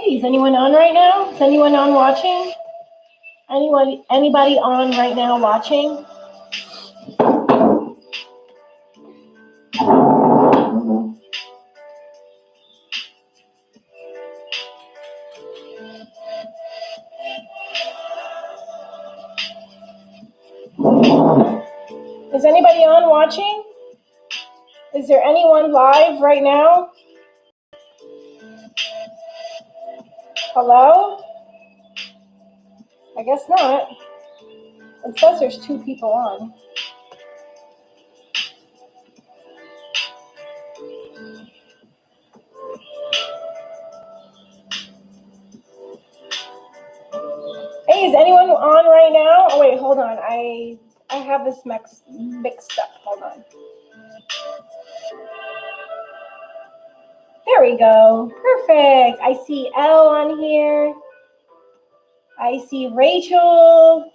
Is anyone on right now? Is anyone on watching? Anybody on right now watching? Is anybody on watching? Is there anyone live right now? Hello? I guess not. It says there's 2 people on. Hey, is anyone on right now? Oh wait, hold on. I have this mixed up. Hold on. There we go. Perfect. I see Elle on here. I see Rachel.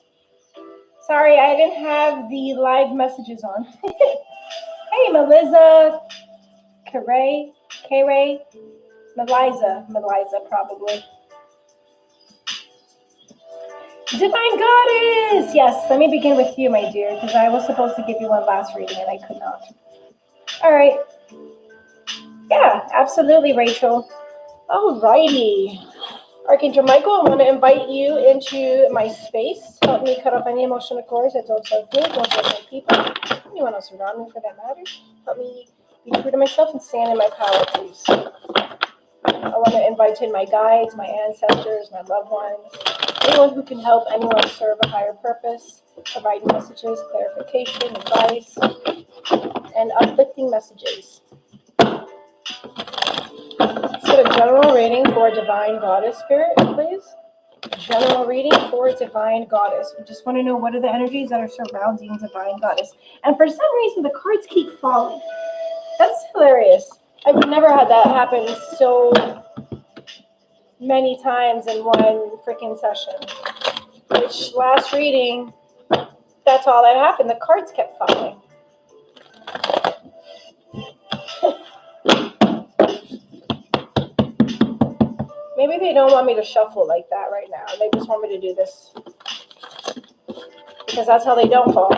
Sorry, I didn't have the live messages on. Hey, Melissa, K-Ray, Melissa probably. Divine Goddess! Yes, let me begin with you, my dear, because I was supposed to give you one last reading and I could not. All right. Yeah, absolutely, Rachel. Alrighty. Archangel Michael, I want to invite you into my space. Help me cut off any emotional cords that don't serve me, don't serve my people, anyone else around me for that matter. Help me be true to myself and stand in my power, please. I want to invite in my guides, my ancestors, my loved ones, anyone who can help anyone serve a higher purpose, provide messages, clarification, advice, and uplifting messages. Let's get a general reading for Divine Goddess Spirit, please. General reading for Divine Goddess. We just want to know what are the energies that are surrounding Divine Goddess. And for some reason, the cards keep falling. That's hilarious. I've never had that happen so many times in one freaking session. Which last reading, that's all that happened. The cards kept falling. Maybe they don't want me to shuffle like that right now. They just want me to do this. Because that's how they don't fall.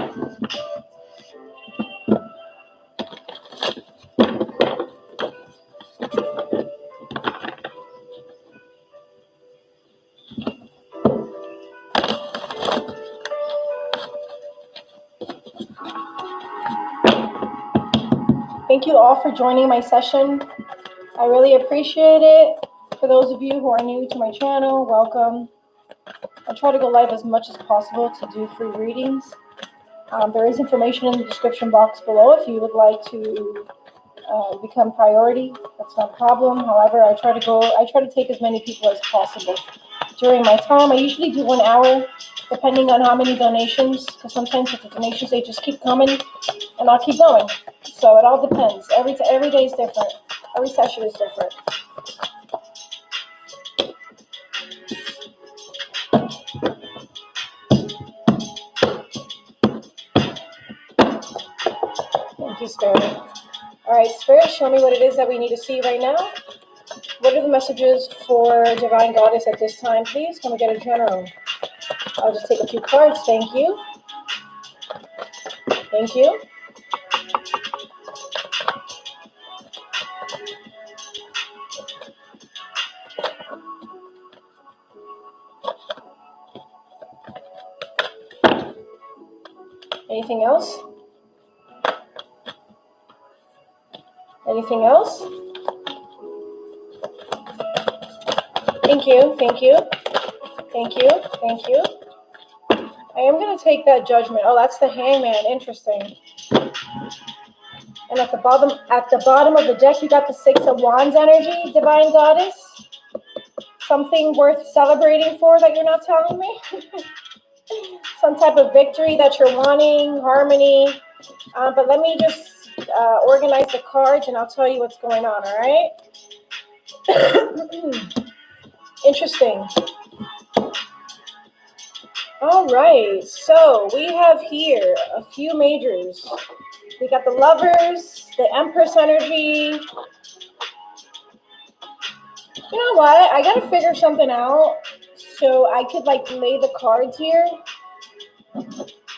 Thank you all for joining my session. I really appreciate it. For those of you who are new to my channel, welcome. I try to go live as much as possible to do free readings. There is information in the description box below if you would like to become priority. That's not a problem. However, I try to take as many people as possible during my time. I usually do 1 hour, depending on how many donations, because sometimes with the donations, they just keep coming, and I'll keep going. So it all depends. Every day is different. Every session is different. Thank you, Spirit. All right, Spirit, show me what it is that we need to see right now. What are the messages for Divine Goddess at this time, please? Can we get a general? I'll just take a few cards. Thank you. Thank you. Anything else? Anything else? Thank you, thank you, thank you, thank you. I am going to take that Judgment. Oh, that's the Hangman. Interesting. And at the bottom of the deck, you got the Six of Wands energy, Divine Goddess. Something worth celebrating for that you're not telling me? Some type of victory that you're wanting, harmony. But let me just organize the cards and I'll tell you what's going on, all right? Interesting. All right, so we have here a few majors. We got the Lovers, the Empress energy, You know what? I gotta figure something out so I could like lay the cards here.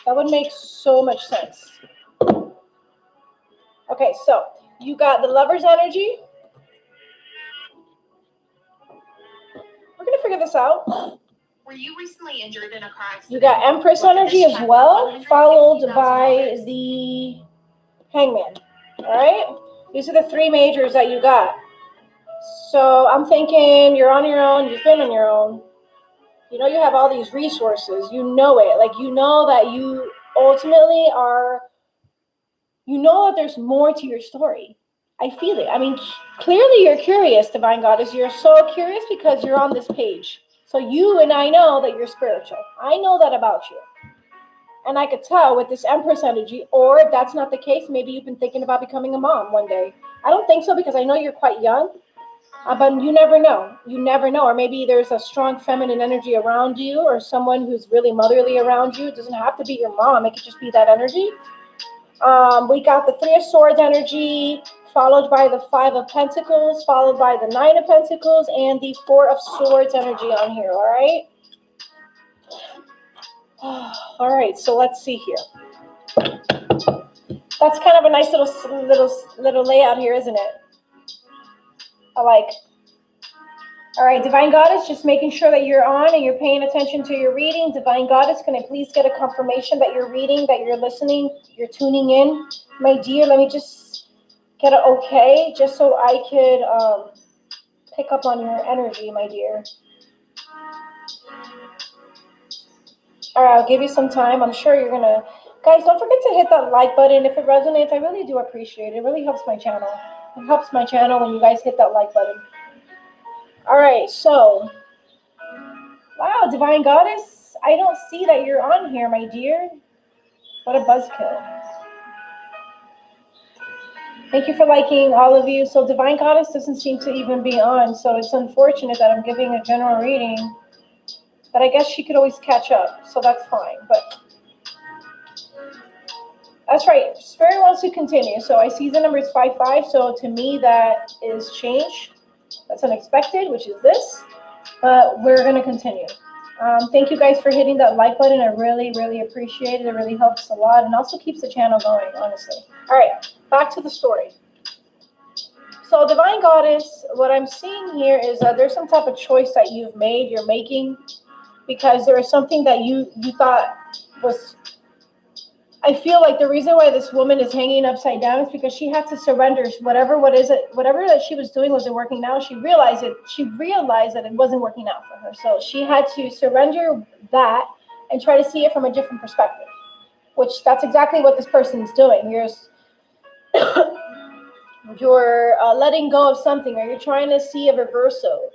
That would make so much sense. Okay, so you got the Lover's energy. We're gonna figure this out. Were you recently injured in a car accident? You got Empress energy as well, followed by the Hangman. All right? These are the three majors that you got. So I'm thinking you're on your own. You've been on your own. You know you have all these resources. You know it. Like, you know that you ultimately are, you know that there's more to your story. I feel it. I mean, clearly you're curious, Divine Goddess. You're so curious because you're on this page. So you and I know that you're spiritual. I know that about you. And I could tell with this Empress energy, or if that's not the case, maybe you've been thinking about becoming a mom one day. I don't think so because I know you're quite young, but you never know. You never know. Or maybe there's a strong feminine energy around you or someone who's really motherly around you. It doesn't have to be your mom. It could just be that energy. We got the Three of Swords energy, followed by the Five of Pentacles, followed by the Nine of Pentacles, and the Four of Swords energy on here, all right? All right, so let's see here. That's kind of a nice little layout here, isn't it? I like. All right, Divine Goddess, just making sure that you're on and you're paying attention to your reading. Divine Goddess, can I please get a confirmation that you're reading, that you're listening, you're tuning in? My dear, let me just get an okay, just so I could pick up on your energy, my dear. All right, I'll give you some time. I'm sure you're going to... Guys, don't forget to hit that like button. If it resonates, I really do appreciate it. It really helps my channel. It helps my channel when you guys hit that like button. All right, so... Wow, Divine Goddess, I don't see that you're on here, my dear. What a buzzkill. Thank you for liking, all of you. So Divine Goddess doesn't seem to even be on, so it's unfortunate that I'm giving a general reading. But I guess she could always catch up, so that's fine. But that's right. Spirit wants to continue. So I see the number is 55. So to me, that is change. That's unexpected, which is this. But we're going to continue. Thank you guys for hitting that like button. I really, really appreciate it. It really helps a lot and also keeps the channel going, honestly. All right, back to the story. So Divine Goddess, what I'm seeing here is that there's some type of choice that you've made, you're making, because there is something that you thought was... I feel like the reason why this woman is hanging upside down is because she had to surrender whatever that she was doing wasn't working out. She realized that it wasn't working out for her. So she had to surrender that and try to see it from a different perspective, which that's exactly what this person is doing. You're letting go of something, or you're trying to see a reversal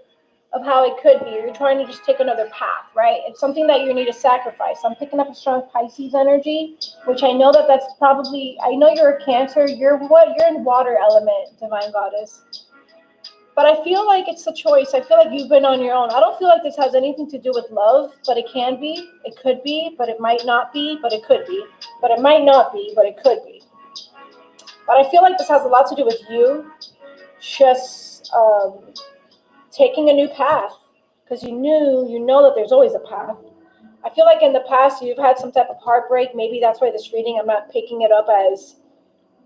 of how it could be. You're trying to just take another path, right? It's something that you need to sacrifice. I'm picking up a strong Pisces energy, which I know that's probably, I know you're a Cancer. You're in water element, Divine Goddess. But I feel like it's a choice. I feel like you've been on your own. I don't feel like this has anything to do with love, but it can be. It could be, but it might not be, but it could be. But it might not be, but it could be. But I feel like this has a lot to do with you just taking a new path, because you know that there's always a path. I feel like in the past you've had some type of heartbreak. Maybe that's why this reading, I'm not picking it up as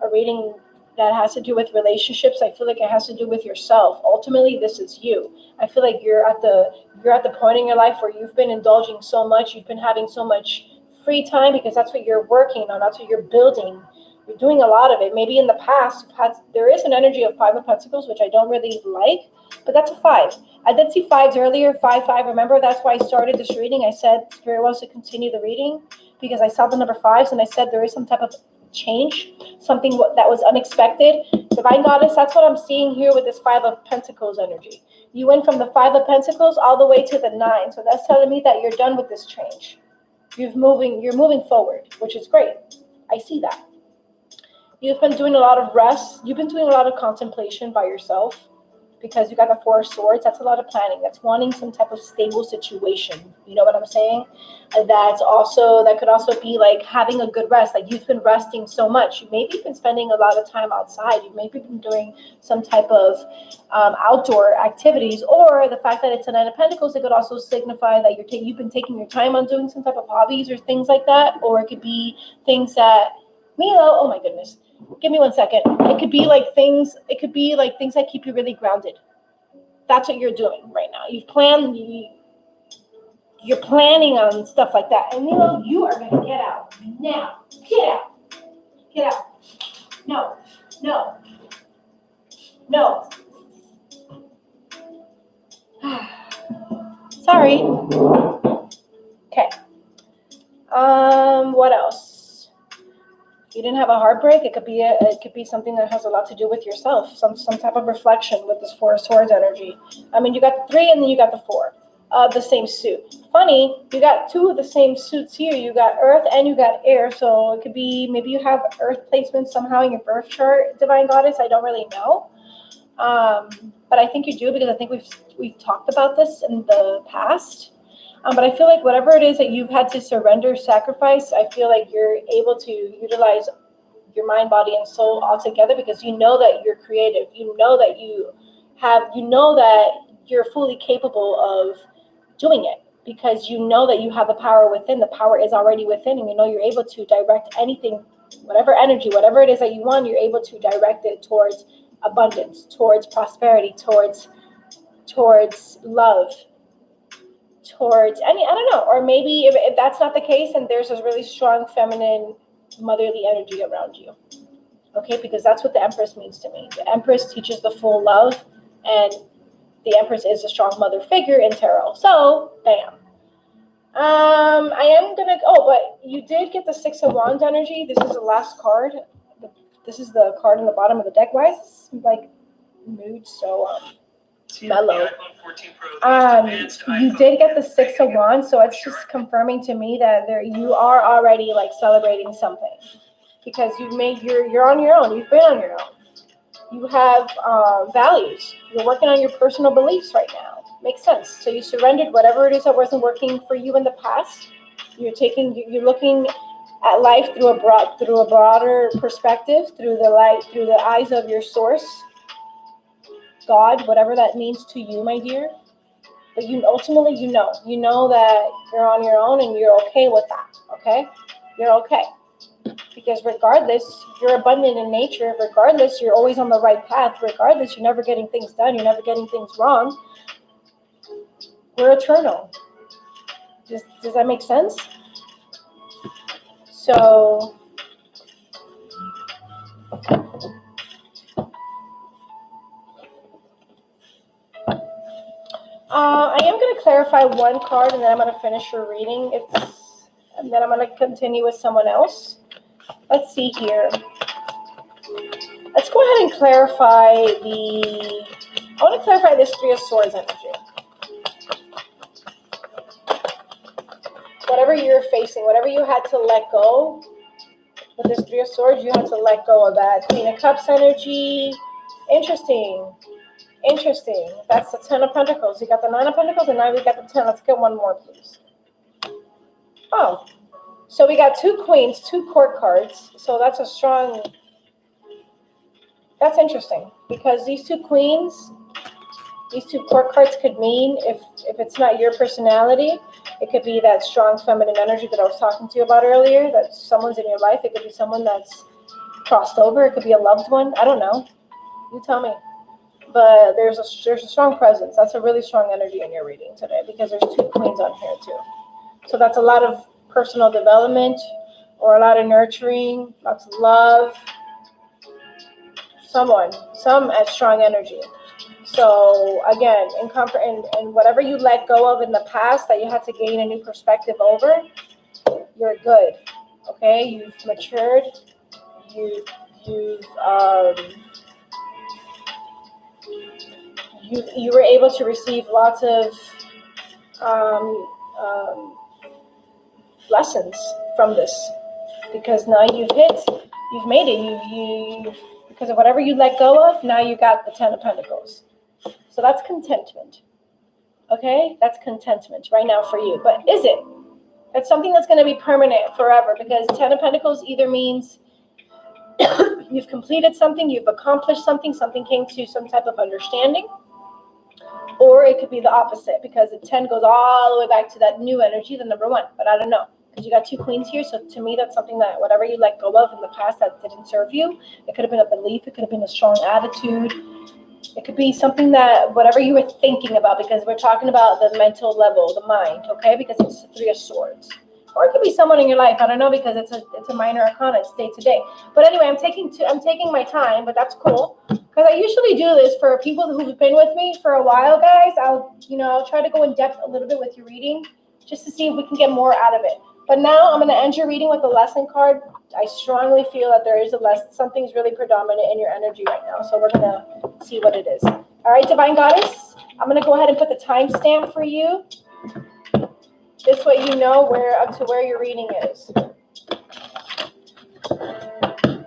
a reading that has to do with relationships. I feel like it has to do with yourself. Ultimately, this is you. I feel like you're at the point in your life where you've been indulging so much. You've been having so much free time because that's what you're working on. That's what you're building. You're doing a lot of it. Maybe in the past, there is an energy of Five of Pentacles, which I don't really like, but that's a 5. I did see 5s earlier, 5. Remember, that's why I started this reading. I said Spirit wants to continue the reading because I saw the number 5s, and I said there is some type of change, something that was unexpected. Divine Goddess, that's what I'm seeing here with this 5 of Pentacles energy. You went from the 5 of Pentacles all the way to the 9, so that's telling me that you're done with this change. You're moving forward, which is great. I see that. You've been doing a lot of rest. You've been doing a lot of contemplation by yourself because you got the Four of Swords. That's a lot of planning. That's wanting some type of stable situation. You know what I'm saying? And that could also be like having a good rest. Like you've been resting so much. You maybe been spending a lot of time outside. You've maybe been doing some type of outdoor activities, or the fact that it's a Nine of Pentacles, it could also signify that you've been taking your time on doing some type of hobbies or things like that. Or it could be things that Milo, oh my goodness, give me 1 second. It could be like things that keep you really grounded. That's what you're doing right now. You're planning on stuff like that. And Milo, you are gonna get out now. Get out. Get out. No. No. No. Sorry. Okay. What else? You didn't have a heartbreak. It could be something that has a lot to do with yourself. Some type of reflection with this Four of Swords energy. I mean, you got the 3 and then you got the 4 of the same suit. Funny, you got 2 of the same suits here. You got Earth and you got Air. So it could be maybe you have Earth placement somehow in your birth chart, Divine Goddess. I don't really know. But I think you do, because I think we've talked about this in the past. But I feel like whatever it is that you've had to surrender, sacrifice, I feel like you're able to utilize your mind, body, and soul all together, because you know that you're creative. You know that you're fully capable of doing it, because you know that you have the power within. The power is already within, and you know you're able to direct anything, whatever energy, whatever it is that you want, you're able to direct it towards abundance, towards prosperity, towards love, towards I don't know. Or maybe if that's not the case, and there's a really strong feminine motherly energy around you. Okay, because that's what the Empress means to me. The Empress teaches the full love, and the Empress is a strong mother figure in tarot. So, bam. I am gonna. Oh, but you did get the Six of Wands energy. This is the last card. This is the card in the bottom of the deck. Why is this like mood so mellow? You did get the Six of Wands, so it's just confirming to me that you are already like celebrating something, because you're on your own. You've been on your own. You have values. You're working on your personal beliefs right now. Makes sense. So you surrendered whatever it is that wasn't working for you in the past. You're looking at life through a broader perspective, through the eyes of your source, God, whatever that means to you, my dear. But ultimately, you know that you're on your own, and you're okay with that. Okay, you're okay. Because regardless, you're abundant in nature. Regardless, you're always on the right path. Regardless, you're never getting things done. You're never getting things wrong. We're eternal. Does that make sense? So, I am going to clarify one card, and then I'm going to finish your reading. And then I'm going to continue with someone else. Let's see here. Let's go ahead and clarify I want to clarify this Three of Swords energy. Whatever you're facing, whatever you had to let go with this Three of Swords, you had to let go of that Queen of Cups energy. Interesting. That's the Ten of Pentacles. You got the Nine of Pentacles, and now we got the 10. Let's get one more, please. Oh, so we got 2 queens, 2 court cards. So that's that's interesting, because these 2 queens, these 2 court cards could mean, if it's not your personality, it could be that strong feminine energy that I was talking to you about earlier, that someone's in your life. It could be someone that's crossed over. It could be a loved one. I don't know. You tell me. But there's a strong presence. That's a really strong energy in your reading today, because there's 2 queens on here too. So that's a lot of personal development, or a lot of nurturing, lots of love. Some at strong energy. So again, in comfort, and whatever you let go of in the past that you had to gain a new perspective over, you're good. Okay, you've matured. You were able to receive lots of lessons from this, because now you've made it. You've because of whatever you let go of, now you got the Ten of Pentacles. So that's contentment. Okay? That's contentment right now for you. But is it? It's something that's going to be permanent forever, because Ten of Pentacles either means you've completed something, you've accomplished something, something came to some type of understanding, or it could be the opposite, because the 10 goes all the way back to that new energy, the number 1. But I don't know, because you got 2 queens here. So to me, that's something that whatever you let go of in the past that didn't serve you, it could have been a belief, it could have been a strong attitude, it could be something that whatever you were thinking about, because we're talking about the mental level, the mind, okay? Because it's the 3 of Swords. Or it could be someone in your life. I don't know, because it's a minor arcana. It's day to day. But anyway, I'm taking my time, but that's cool, because I usually do this for people who've been with me for a while, guys. I'll try to go in depth a little bit with your reading, just to see if we can get more out of it. But now I'm going to end your reading with a lesson card. I strongly feel that there is a lesson. Something's really predominant in your energy right now. So we're going to see what it is. All right, Divine Goddess, I'm going to go ahead and put the timestamp for you. This way you know where your reading is.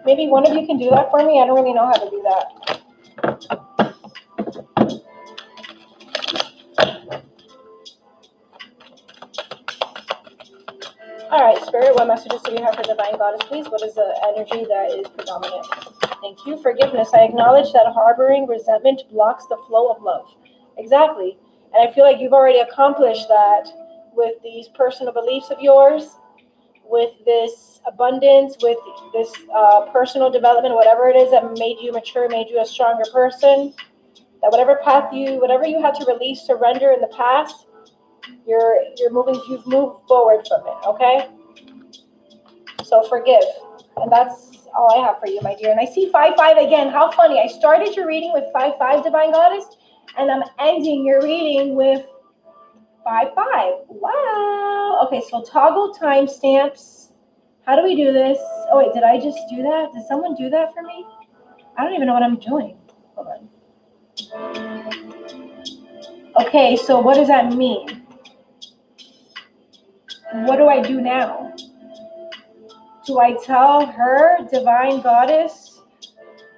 Maybe one of you can do that for me. I don't really know how to do that. All right, Spirit, what messages do we have for Divine Goddess, please? What is the energy that is predominant? Thank you. Forgiveness. I acknowledge that harboring resentment blocks the flow of love. Exactly. And I feel like you've already accomplished that with these personal beliefs of yours, with this abundance, with this personal development, whatever it is that made you mature, made you a stronger person, that whatever you had to release, surrender in the past, you've moved forward from it, okay? So forgive. And that's all I have for you, my dear. And I see 5-5 again. How funny. I started your reading with 5-5, Divine Goddess, and I'm ending your reading with 5-5. Wow. Okay, so toggle timestamps. How do we do this? Oh, wait, did I just do that? Did someone do that for me? I don't even know what I'm doing. Hold on. Okay, so what does that mean? What do I do now? Do I tell her, Divine Goddess,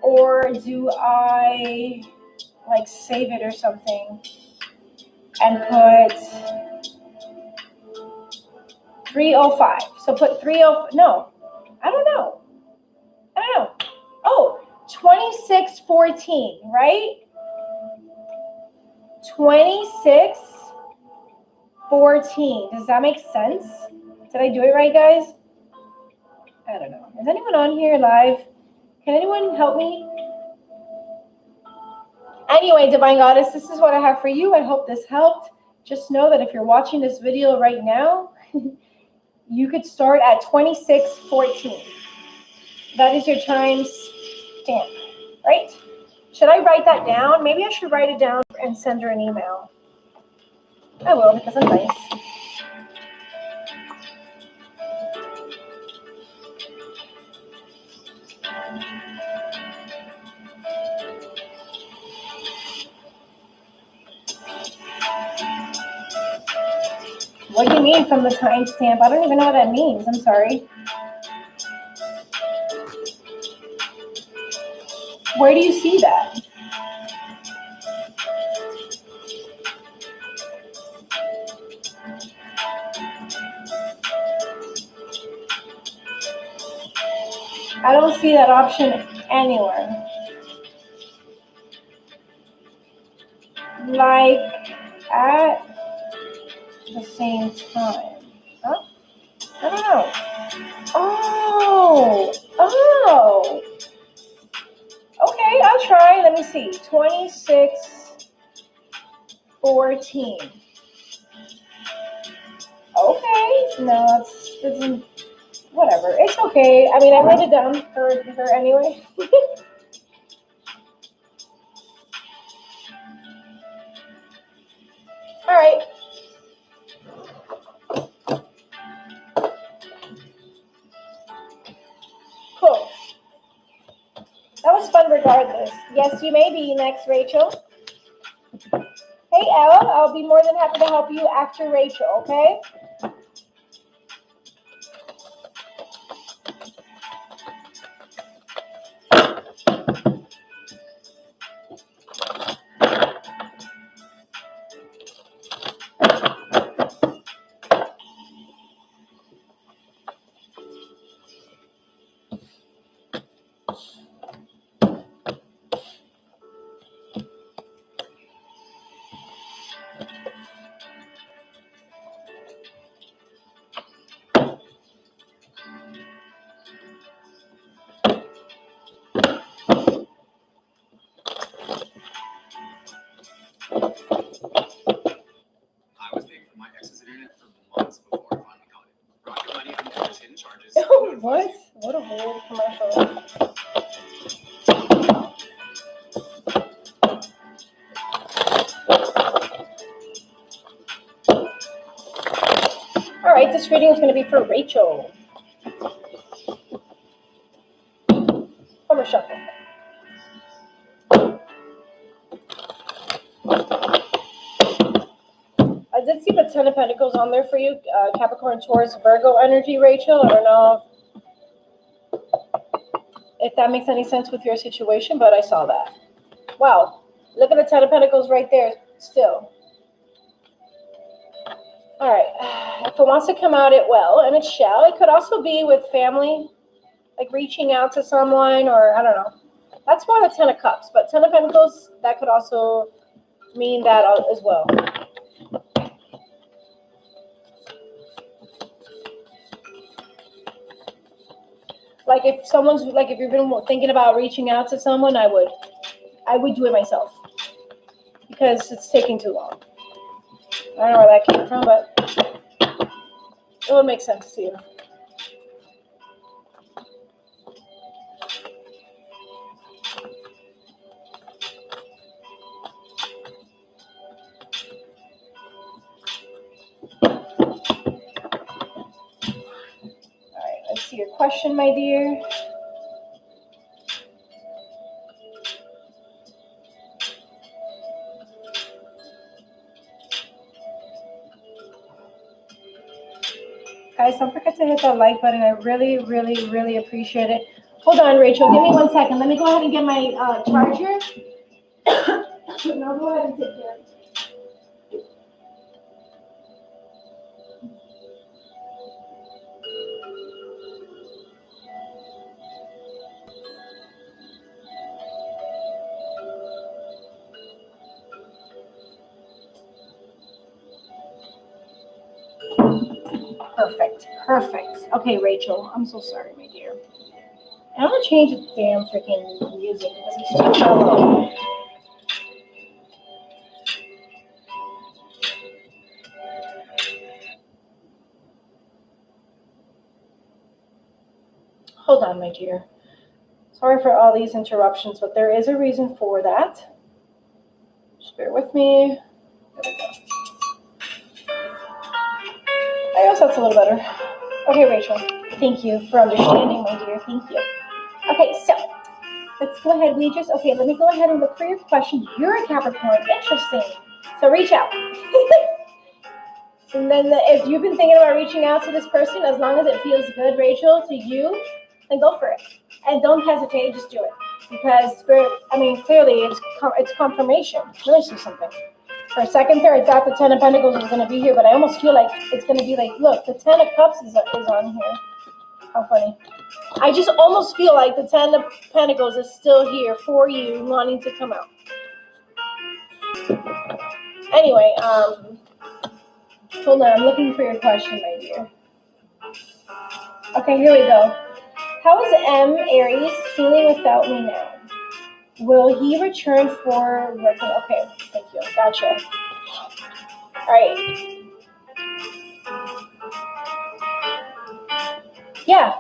or do I save it or something and put 305? So put 30. No, I don't know. Oh, 2614, right? 2614. Does that make sense? Did I do it right, guys? I don't know. Is anyone on here live? Can anyone help me? Anyway, Divine Goddess, this is what I have for you. I hope this helped. Just know that if you're watching this video right now, you could start at 2614. That is your time stamp, right? Should I write that down? Maybe I should write it down and send her an email. I will, because I'm nice. What do you mean from the timestamp? I don't even know what that means. I'm sorry. Where do you see that? I don't see that option anywhere. Like at the same time. Huh? I don't know. Oh. Okay, I'll try. Let me see. 2614. Okay. No, it's whatever. It's okay. I mean, I wrote it down for her anyway. All right. Cool. That was fun regardless. Yes, you may be next, Rachel. Hey, Elle, I'll be more than happy to help you after Rachel, okay? This reading is going to be for Rachel. From a shuffle. I did see the Ten of Pentacles on there for you, Capricorn, Taurus, Virgo energy, Rachel. I don't know if that makes any sense with your situation, but I saw that. Wow. Look at the Ten of Pentacles right there still. All right. If it wants to come out, it will, and it shall. It could also be with family, like reaching out to someone, or I don't know. That's more the Ten of Cups, but Ten of Pentacles, that could also mean that as well. Like if you've been thinking about reaching out to someone, I would do it myself because it's taking too long. I don't know where that came from, but it would make sense to you. All right, let's see your question, my dear. Guys, don't forget to hit that like button. I really, really, really appreciate it. Hold on, Rachel. Give me 1 second. Let me go ahead and get my charger. Now go ahead and take care of it. Perfect. Okay, Rachel. I'm so sorry, my dear. And I'm gonna change the damn freaking music because it's too loud. Hold on, my dear. Sorry for all these interruptions, but there is a reason for that. Just bear with me. There we go. I guess that's a little better. Okay, Rachel. Thank you for understanding, my dear. Thank you. Okay, so let's go ahead. Let me go ahead and look for your question. You're a Capricorn. Interesting. So reach out. And then if you've been thinking about reaching out to this person, as long as it feels good, Rachel, to you, then go for it. And don't hesitate. Just do it. Because Spirit, clearly it's confirmation. Let me see something. For a second there, I thought the Ten of Pentacles was going to be here, but I almost feel like it's going to be like, look, the Ten of Cups is on here. How funny. I just almost feel like the Ten of Pentacles is still here for you, wanting to come out. Anyway, hold on. I'm looking for your question, my dear. Okay, here we go. How is M, Aries, feeling without me now? Will he return for working? Okay, thank you. Gotcha. All right. Yeah.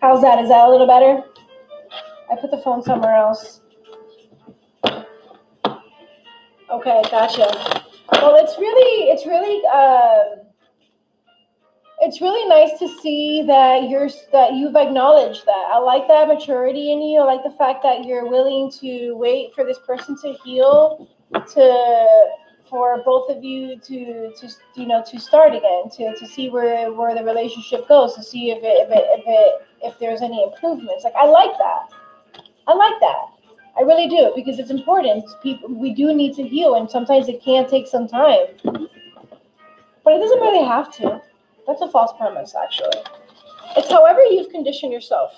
How's that? Is that a little better? I put the phone somewhere else. Okay, gotcha. Well, it's really nice to see that you've acknowledged that. I like that maturity in you. I like the fact that you're willing to wait for this person to heal, for both of you to start again, to see where the relationship goes, to see if there's any improvements. Like, I like that. I really do, because it's important. We do need to heal, and sometimes it can take some time, but it doesn't really have to. That's a false premise, actually. It's however you've conditioned yourself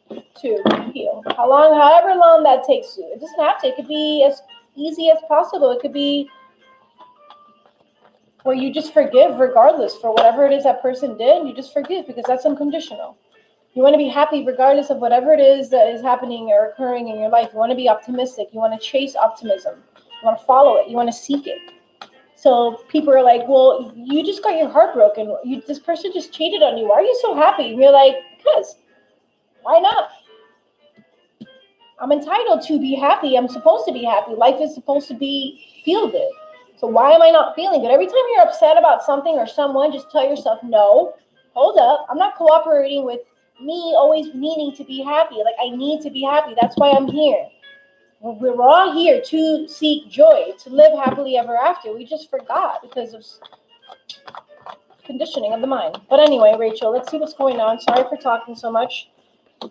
to heal. However long that takes you. It doesn't have to. It could be as easy as possible. It could be where you just forgive regardless for whatever it is that person did. You just forgive because that's unconditional. You want to be happy regardless of whatever it is that is happening or occurring in your life. You want to be optimistic. You want to chase optimism. You want to follow it. You want to seek it. So people are like, well, you just got your heart broken. This person just cheated on you. Why are you so happy? And you're like, because. Why not? I'm entitled to be happy. I'm supposed to be happy. Life is supposed to feel good. So why am I not feeling good? Every time you're upset about something or someone, just tell yourself, no, hold up. I'm not cooperating with me always needing to be happy. Like, I need to be happy. That's why I'm here. We're all here to seek joy, to live happily ever after. We just forgot because of conditioning of the mind. But anyway, Rachel, let's see what's going on. Sorry for talking so much.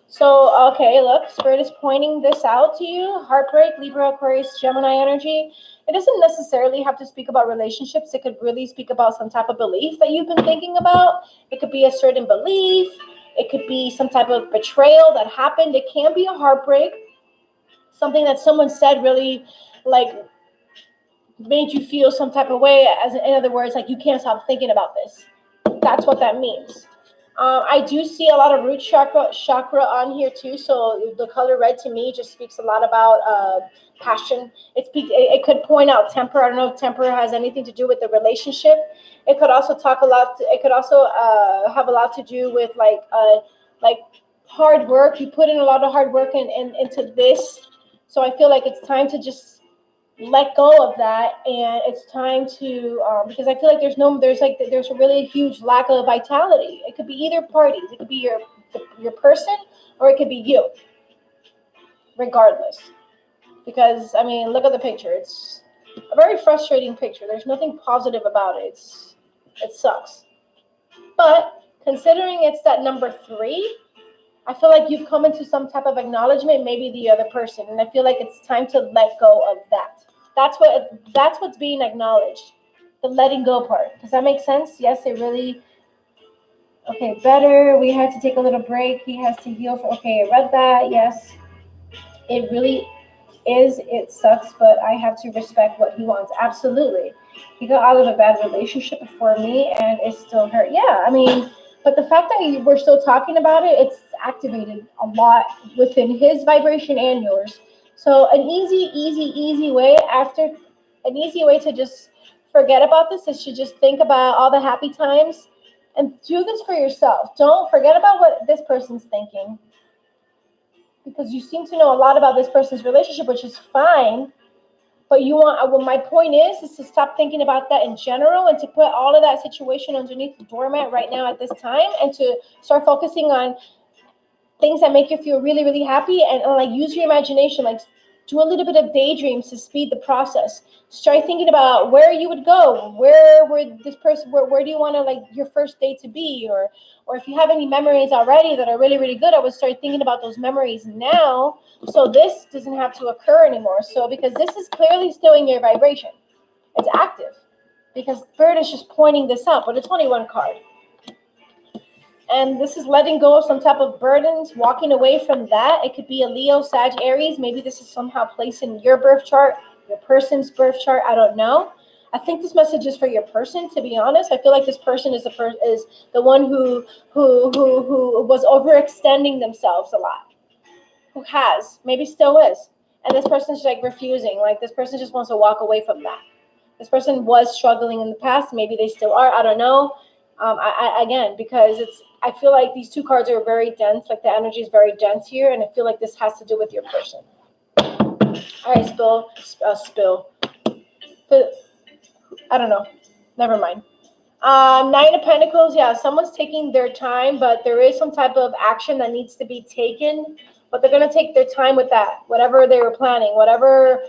So, okay, look, Spirit is pointing this out to you. Heartbreak, Libra, Aquarius, Gemini energy. It doesn't necessarily have to speak about relationships. It could really speak about some type of belief that you've been thinking about. It could be a certain belief. It could be some type of betrayal that happened. It can be a heartbreak. Something that someone said really, like, made you feel some type of way. As in other words, like, you can't stop thinking about this. That's what that means. I do see a lot of root chakra on here too. So the color red to me just speaks a lot about passion. It could point out temper. I don't know if temper has anything to do with the relationship. It could also talk a lot. It could also have a lot to do with like hard work. You put in a lot of hard work into this. So I feel like it's time to just let go of that, and it's time to because I feel like there's a really huge lack of vitality. It could be either parties. It could be your person, or it could be you. Regardless, because I mean, look at the picture. It's a very frustrating picture. There's nothing positive about it. It sucks. But considering it's that number 3, I feel like you've come into some type of acknowledgement, maybe the other person, and I feel like it's time to let go of that. That's what's being acknowledged, the letting go part. Does that make sense? Yes, it really. Okay, better. We had to take a little break. He has to heal. Okay, I read that. Yes, it really is. It sucks, but I have to respect what he wants. Absolutely. He got out of a bad relationship before me, and it still hurt. Yeah, I mean. But the fact that we're still talking about it, it's activated a lot within his vibration and yours. So an easy way to just forget about this is to just think about all the happy times and do this for yourself. Don't forget about what this person's thinking, because you seem to know a lot about this person's relationship, which is fine. But my point is to stop thinking about that in general and to put all of that situation underneath the doormat right now at this time, and to start focusing on things that make you feel really, really happy, and like use your imagination, like do a little bit of daydreams to speed the process. Start thinking about where you would go, where do you want to, like, your first date to be, or if you have any memories already that are really, really good, I would start thinking about those memories now, so this doesn't have to occur anymore. So because this is clearly still in your vibration, it's active, because Spirit is just pointing this out, but it's only one card. And this is letting go of some type of burdens, walking away from that. It could be a Leo, Sag, Aries. Maybe this is somehow placed in your birth chart, your person's birth chart. I don't know. I think this message is for your person, to be honest. I feel like this person is the one who was overextending themselves a lot. Who has, maybe still is. And this person's like refusing. Like, this person just wants to walk away from that. This person was struggling in the past. Maybe they still are. I don't know. Because I feel like these 2 cards are very dense. Like, the energy is very dense here, and I feel like this has to do with your person. All right, spill. But I don't know. Never mind. 9 of Pentacles. Yeah, someone's taking their time, but there is some type of action that needs to be taken. But they're gonna take their time with that. Whatever they were planning, whatever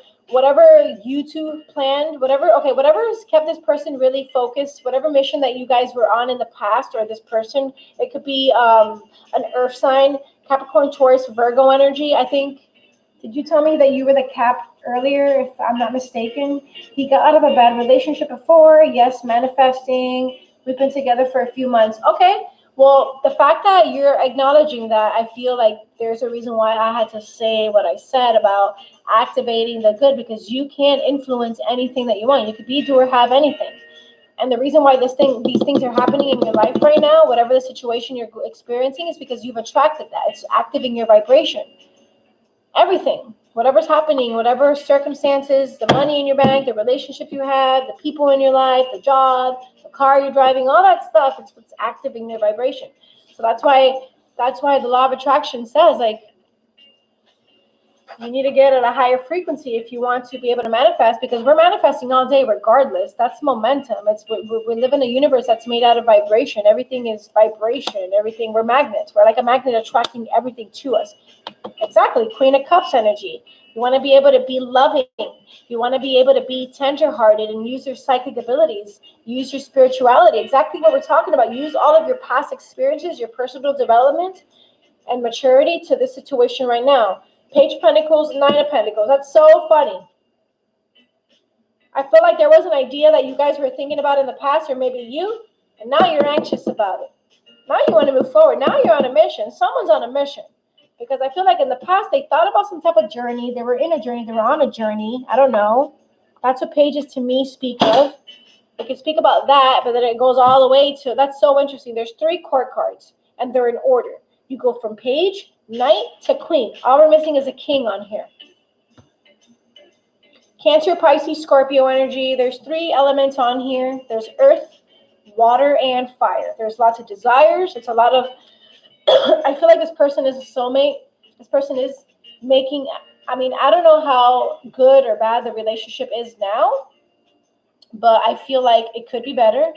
you two planned, whatever's kept this person really focused, whatever mission that you guys were on in the past, or this person, it could be an earth sign, Capricorn, Taurus, Virgo energy. I think, did you tell me that you were the Cap earlier, if I'm not mistaken? He got out of a bad relationship before. Yes, manifesting. We've been together for a few months. Okay. Well, the fact that you're acknowledging that, I feel like there's a reason why I had to say what I said about activating the good, because you can't influence anything that you want. You could be, do, or have anything. And the reason why these things are happening in your life right now, whatever the situation you're experiencing, is because you've attracted that. It's activating your vibration. Everything, whatever's happening, whatever circumstances, the money in your bank, the relationship you have, the people in your life, the job, the car you're driving, all that stuff, it's what's activating their vibration. So that's why the law of attraction says, like, You need to get at a higher frequency if you want to be able to manifest, because we're manifesting all day regardless. That's momentum. We live in a universe that's made out of vibration. Everything is vibration. Everything, we're magnets. We're like a magnet attracting everything to us. Exactly. Queen of Cups energy. You want to be able to be loving. You want to be able to be tenderhearted and use your psychic abilities. Use your spirituality. Exactly what we're talking about. Use all of your past experiences, your personal development and maturity to this situation right now. Page of Pentacles, Nine of Pentacles. That's so funny. I feel like there was an idea that you guys were thinking about in the past, or maybe you, and now you're anxious about it. Now you want to move forward. Now you're on a mission. Someone's on a mission. Because I feel like in the past, they thought about some type of journey. They were in a journey. They were on a journey. I don't know. That's what pages to me speak of. I can speak about that, but then it goes all the way to, that's so interesting. There's 3 court cards, and they're in order. You go from page, knight to queen. All we're missing is a king on here. Cancer, Pisces, Scorpio energy. There's 3 elements on here. There's earth, water, and fire. There's lots of desires. It's a lot of, I feel like this person is a soulmate. This person is making, I mean, I don't know how good or bad the relationship is now, but I feel like it could be better.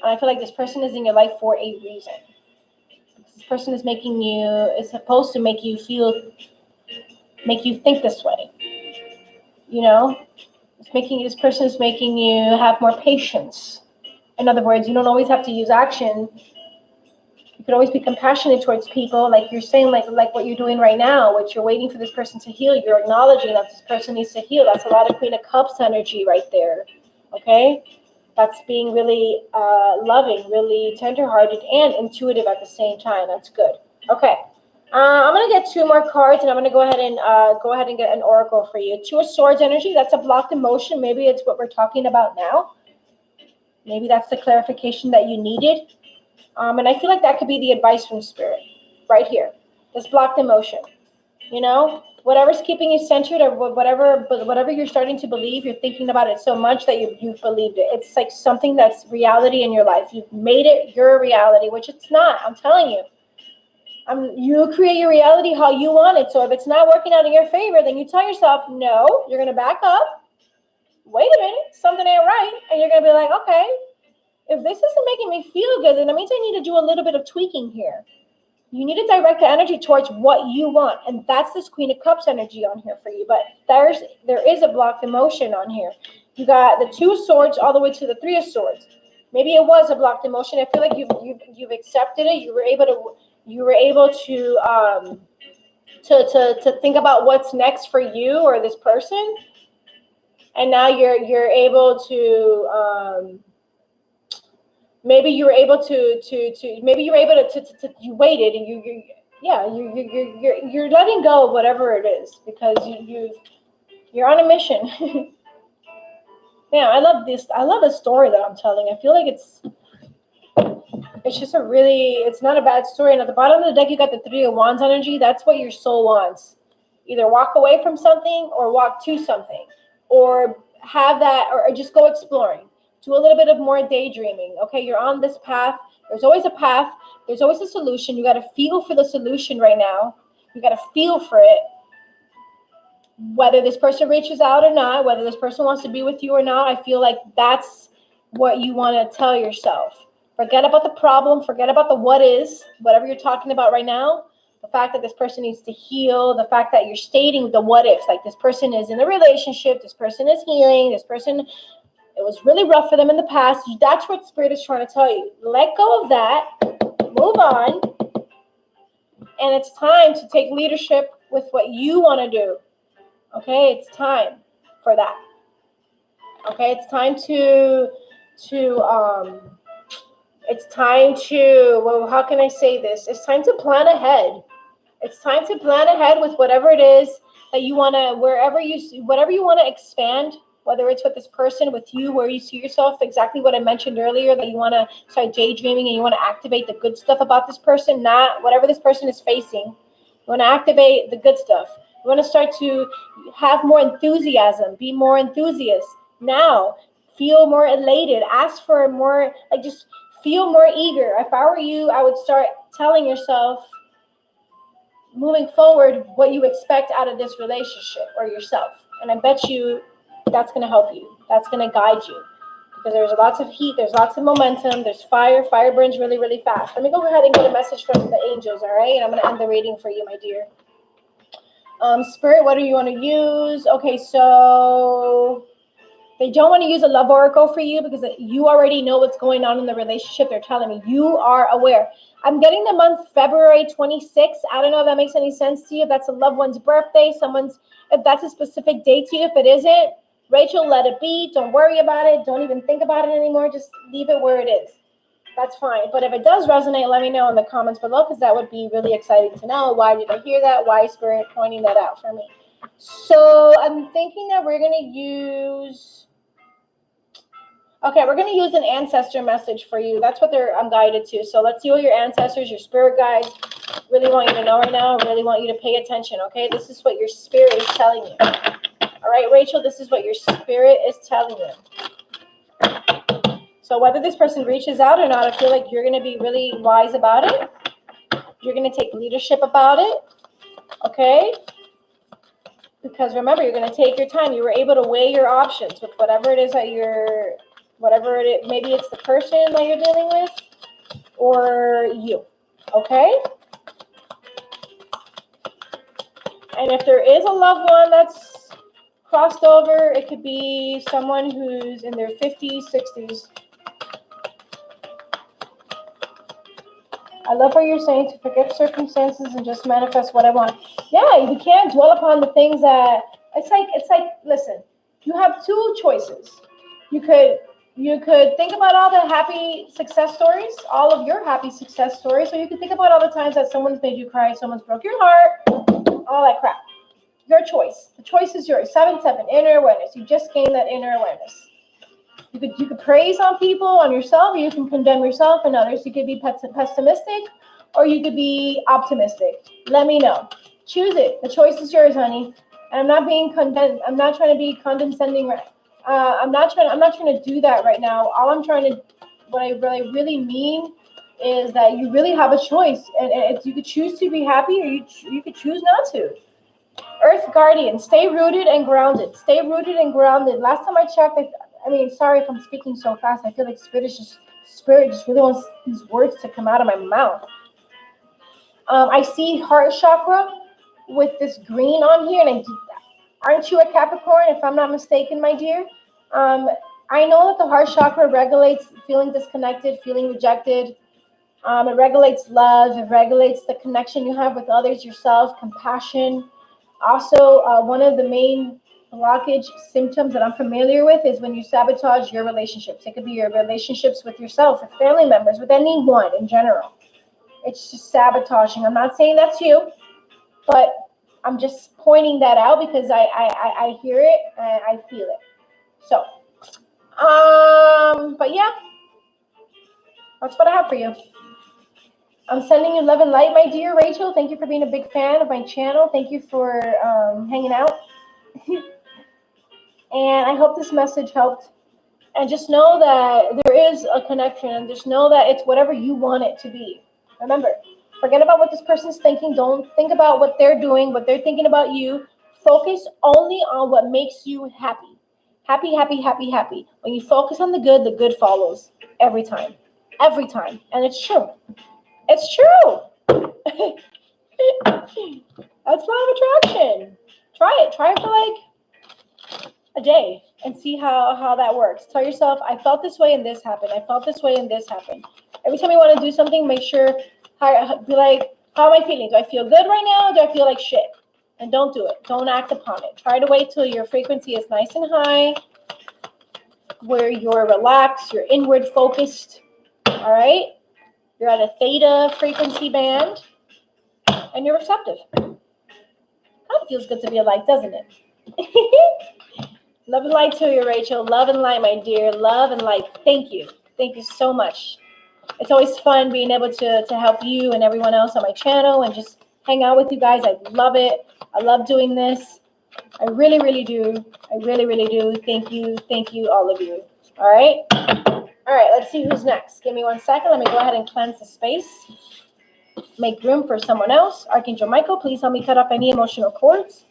And I feel like this person is in your life for a reason. This person is making you, is supposed to make you feel, make you think this way. You know, this person is making you have more patience. In other words, you don't always have to use action. You could always be compassionate towards people, like you're saying, like what you're doing right now, which you're waiting for this person to heal. You're acknowledging that this person needs to heal. That's a lot of Queen of Cups energy right there. Okay? That's being really loving, really tenderhearted, and intuitive at the same time. That's good. Okay. I'm going to get 2 more cards, and I'm going to go ahead and get an oracle for you. 2 of Swords energy. That's a blocked emotion. Maybe it's what we're talking about now. Maybe that's the clarification that you needed. And I feel like that could be the advice from Spirit right here. This blocked emotion. You know, whatever's keeping you centered, or whatever you're starting to believe, you're thinking about it so much that you've believed it. It's like something that's reality in your life. You've made it your reality, which it's not. I'm telling you. You create your reality how you want it. So if it's not working out in your favor, then you tell yourself, no, you're going to back up. Wait a minute, something ain't right. And you're going to be like, okay, if this isn't making me feel good, then it means I need to do a little bit of tweaking here. You need to direct the energy towards what you want. And that's this Queen of Cups energy on here for you. But there is a blocked emotion on here. You got the 2 of Swords all the way to the 3 of Swords. Maybe it was a blocked emotion. I feel like you've accepted it. You were able to think about what's next for you or this person, and now you're able to maybe you were able to you waited, and you're letting go of whatever it is, because you're on a mission. Yeah, I love this. I love the story that I'm telling. I feel like it's just it's not a bad story. And at the bottom of the deck, you got the 3 of Wands energy. That's what your soul wants. Either walk away from something or walk to something, or have that, or just go exploring. Do a little bit of more daydreaming. Okay, you're on this path. There's always a path. There's always a solution. You got to feel for the solution right now. You got to feel for it. Whether this person reaches out or not, whether this person wants to be with you or not, I feel like that's what you want to tell yourself. Forget about the problem. Forget about the what is, whatever you're talking about right now. The fact that this person needs to heal, the fact that you're stating the what ifs, like this person is in a relationship, this person is healing, this person, it was really rough for them in the past. That's what Spirit is trying to tell you. Let go of that, move on, and it's time to take leadership with what you want to do. Okay, it's time for that. Okay, it's time well, how can I say this? It's time to plan ahead. It's time to plan ahead with whatever it is that you want to, whatever you want to expand, whether it's with this person, with you, where you see yourself, exactly what I mentioned earlier, that you want to start daydreaming and you want to activate the good stuff about this person, not whatever this person is facing. You want to activate the good stuff. You want to start to have more enthusiasm, be more enthusiast now, feel more elated, ask for more, like just feel more eager. If I were you, I would start telling yourself, moving forward, what you expect out of this relationship or yourself. And I bet you that's going to help you. That's going to guide you. Because there's lots of heat, there's lots of momentum, there's fire. Fire burns really, really fast. Let me go ahead and get a message from the angels, all right? And I'm going to end the reading for you, my dear. Spirit, what do you want to use? Okay, so they don't want to use a love oracle for you because you already know what's going on in the relationship. They're telling me you are aware. I'm getting the month February 26th. I don't know if that makes any sense to you. If that's a loved one's birthday, if that's a specific date to you. If it isn't, Rachel, let it be. Don't worry about it. Don't even think about it anymore. Just leave it where it is. That's fine. But if it does resonate, let me know in the comments below because that would be really exciting to know. Why did I hear that? Why is Spirit pointing that out for me? So I'm thinking that we're going to use... Okay, we're going to use an ancestor message for you. That's what I'm guided to. So let's see what your ancestors, your spirit guides, really want you to know right now. Really want you to pay attention, okay? This is what your spirit is telling you. All right, Rachel, this is what your spirit is telling you. So whether this person reaches out or not, I feel like you're going to be really wise about it. You're going to take leadership about it, okay? Because remember, you're going to take your time. You were able to weigh your options with whatever it is that maybe it's the person that you're dealing with or you, okay? And if there is a loved one that's crossed over, it could be someone who's in their 50s, 60s. I love what you're saying, to forget circumstances and just manifest what I want. Yeah, we can't dwell upon the things that, it's like, listen, you have two choices. You could think about all the happy success stories, all of your happy success stories, or you could think about all the times that someone's made you cry, someone's broke your heart, all that crap. Your choice. The choice is yours. 7-7, inner awareness. You just gained that inner awareness. You could praise on people, on yourself, or you can condemn yourself and others. You could be pessimistic, or you could be optimistic. Let me know. Choose it. The choice is yours, honey. And I'm not being I'm not trying to be condescending. I'm not trying to do that right now. What I really mean is that you really have a choice, and you could choose to be happy, or you could choose not to. Earth Guardian, stay rooted and grounded. Stay rooted and grounded. Last time I checked, sorry if I'm speaking so fast. I feel like Spirit just really wants these words to come out of my mouth. I see heart chakra with this green on here, and aren't you a Capricorn, if I'm not mistaken, my dear? I know that the heart chakra regulates feeling disconnected, feeling rejected. It regulates love. It regulates the connection you have with others, yourself, compassion. Also, one of the main blockage symptoms that I'm familiar with is when you sabotage your relationships. It could be your relationships with yourself, with family members, with anyone in general. It's just sabotaging. I'm not saying that's you, but I'm just pointing that out because I hear it and I feel it. So, but yeah, that's what I have for you. I'm sending you love and light, my dear Rachel. Thank you for being a big fan of my channel. Thank you for hanging out. And I hope this message helped. And just know that there is a connection, and just know that it's whatever you want it to be. Remember, forget about what this person's thinking. Don't think about what they're doing, what they're thinking about you. Focus only on what makes you happy. Happy, happy, happy, happy. When you focus on the good follows every time. Every time. And it's true. It's true. That's law of attraction. Try it. Try it for like a day and see how that works. Tell yourself, I felt this way and this happened. I felt this way and this happened. Every time you want to do something, make sure, be like, how am I feeling? Do I feel good right now? Or do I feel like shit? And don't do it. Don't act upon it. Try to wait till your frequency is nice and high, where you're relaxed, you're inward focused. All right? You're at a theta frequency band, and you're receptive. Kind of feels good to be alive, doesn't it? Love and light to you, Rachel. Love and light, my dear. Love and light. Thank you. Thank you so much. It's always fun being able to help you and everyone else on my channel and just hang out with you guys. I love it. I love doing this. I really, really do. I really, really do. Thank you. Thank you, all of you. All right? All right, let's see who's next. Give me 1 second. Let me go ahead and cleanse the space. Make room for someone else. Archangel Michael, please help me cut off any emotional cords.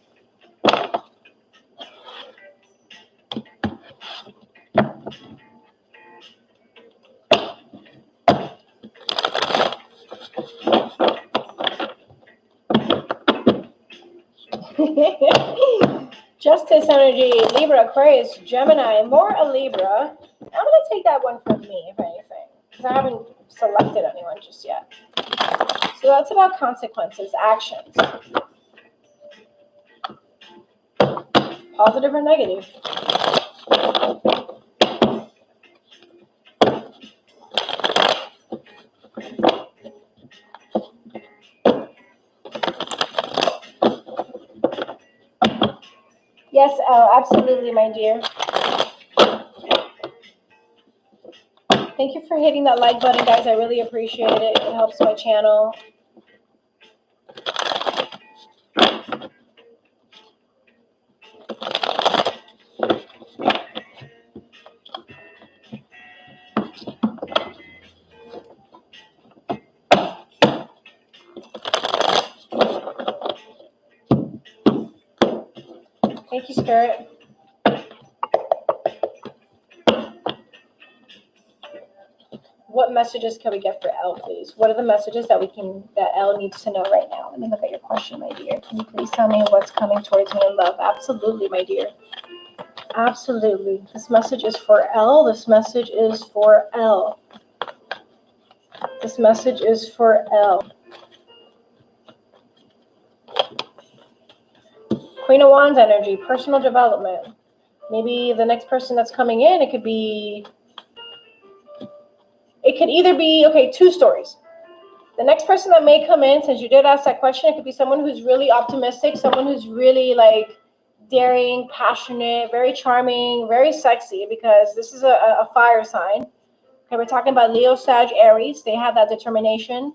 Justice energy, Libra, Aquarius, Gemini, more a Libra. I'm going to take that one for me, if anything, because I haven't selected anyone just yet. So that's about consequences, actions. Positive or negative? Yes, absolutely, my dear. Thank you for hitting that like button, guys. I really appreciate it. It helps my channel. Thank you, Spirit. What messages can we get for Elle, please? What are the messages that Elle needs to know right now? Let me look at your question, my dear. Can you please tell me what's coming towards me in love? Absolutely, my dear. Absolutely. This message is for Elle. This message is for Elle. This message is for Elle. Queen of Wands energy, personal development. Maybe the next person that's coming in, it could either be, okay, two stories. The next person that may come in, since you did ask that question, it could be someone who's really optimistic, someone who's really like daring, passionate, very charming, very sexy, because this is a fire sign. Okay, we're talking about Leo, Sag, Aries. They have that determination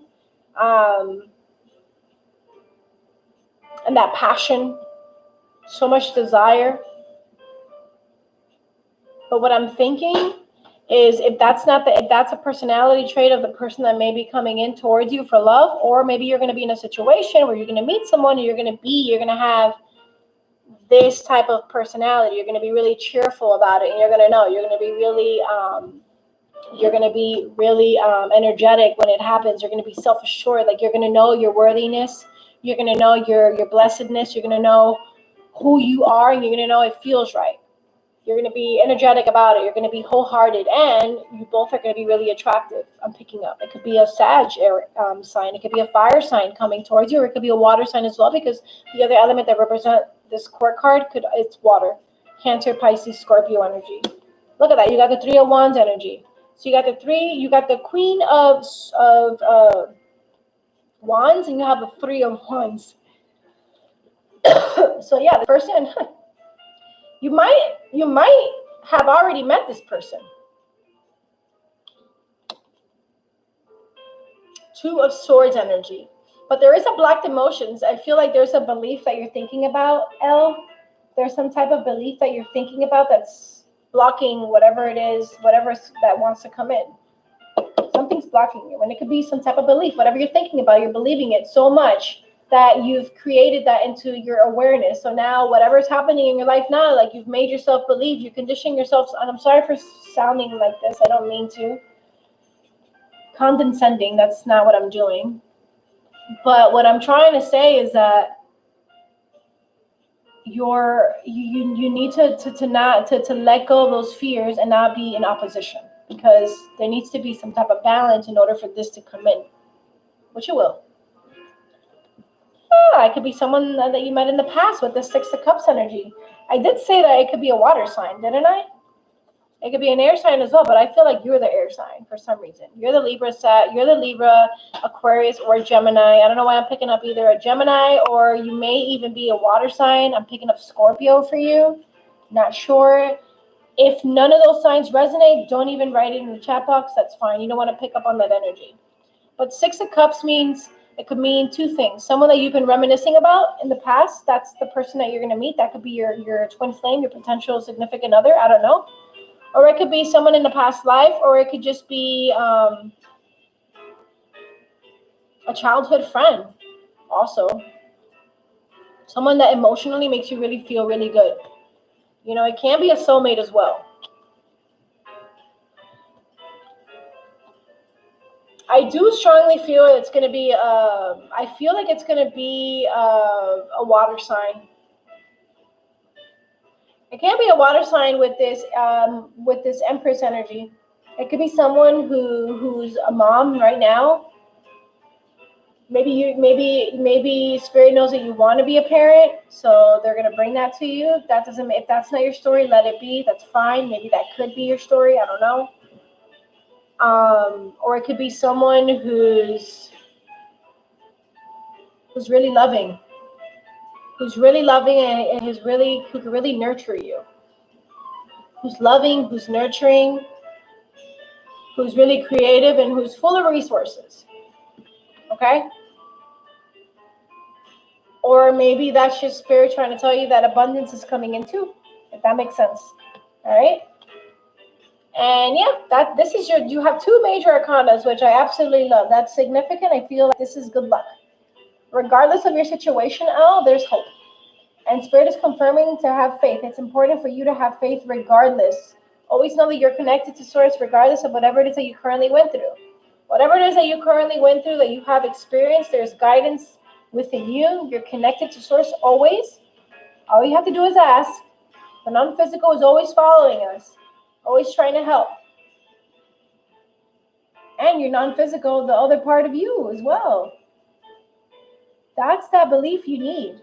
and that passion, so much desire. But what I'm thinking is if that's a personality trait of the person that may be coming in towards you for love, or maybe you're going to be in a situation where you're going to meet someone and you're going to have this type of personality. You're going to be really cheerful about it, and you're going to know. You're going to be really energetic when it happens. You're going to be self-assured. Like, you're going to know your worthiness. You're going to know your blessedness. You're going to know who you are, and you're going to know it feels right. You're going to be energetic about it. You're going to be wholehearted, and you both are going to be really attractive. I'm picking up. It could be a Sag sign. It could be a fire sign coming towards you, or it could be a water sign as well, because the other element that represents this court card it's water. Cancer, Pisces, Scorpio energy. Look at that. You got the Three of Wands energy. So you got the three. You got the Queen of Wands, and you have the Three of Wands. So yeah, the person. You might have already met this person. Two of Swords energy. But there is a blocked emotions. I feel like there's a belief that you're thinking about, Elle. There's some type of belief that you're thinking about that's blocking whatever it is, whatever that wants to come in. Something's blocking you. And it could be some type of belief. Whatever you're thinking about, you're believing it so much that you've created that into your awareness. So now whatever's happening in your life now, like, you've made yourself believe, you're conditioning yourself. And I'm sorry for sounding like this. I don't mean to. Condescending, that's not what I'm doing. But what I'm trying to say is that you need to let go of those fears and not be in opposition, because there needs to be some type of balance in order for this to come in, which it will. It could be someone that you met in the past with the Six of Cups energy. I did say that it could be a water sign, didn't I? It could be an air sign as well, but I feel like you're the air sign for some reason. You're the Libra Aquarius, or Gemini. I don't know why I'm picking up either a Gemini, or you may even be a water sign. I'm picking up Scorpio for you. Not sure. If none of those signs resonate, don't even write it in the chat box. That's fine. You don't want to pick up on that energy. But Six of Cups means, it could mean two things. Someone that you've been reminiscing about in the past, that's the person that you're going to meet. That could be your twin flame, your potential significant other. I don't know. Or it could be someone in the past life, or it could just be A childhood friend, also. Someone that emotionally makes you really feel really good. It can be a soulmate as well. I do strongly feel it's going to be, I feel like it's going to be a water sign. It can be a water sign with this Empress energy. It could be someone who's a mom right now. Maybe Spirit knows that you want to be a parent, so they're gonna bring that to you. If that's not your story, let it be. That's fine. Maybe that could be your story. I don't know. Or it could be someone who's really loving, and who can really nurture you. Who's loving, who's nurturing, who's really creative, and who's full of resources. Okay? Or maybe that's just Spirit trying to tell you that abundance is coming in too, if that makes sense. All right? And yeah, you have two major arcanas, which I absolutely love. That's significant. I feel like this is good luck. Regardless of your situation, there's hope. And Spirit is confirming to have faith. It's important for you to have faith regardless. Always know that you're connected to Source regardless of whatever it is that you currently went through. Whatever it is that you currently went through, that you have experienced, there's guidance within you. You're connected to Source always. All you have to do is ask. The non-physical is always following us, always trying to help. And your non-physical, the other part of you as well. That's that belief you need.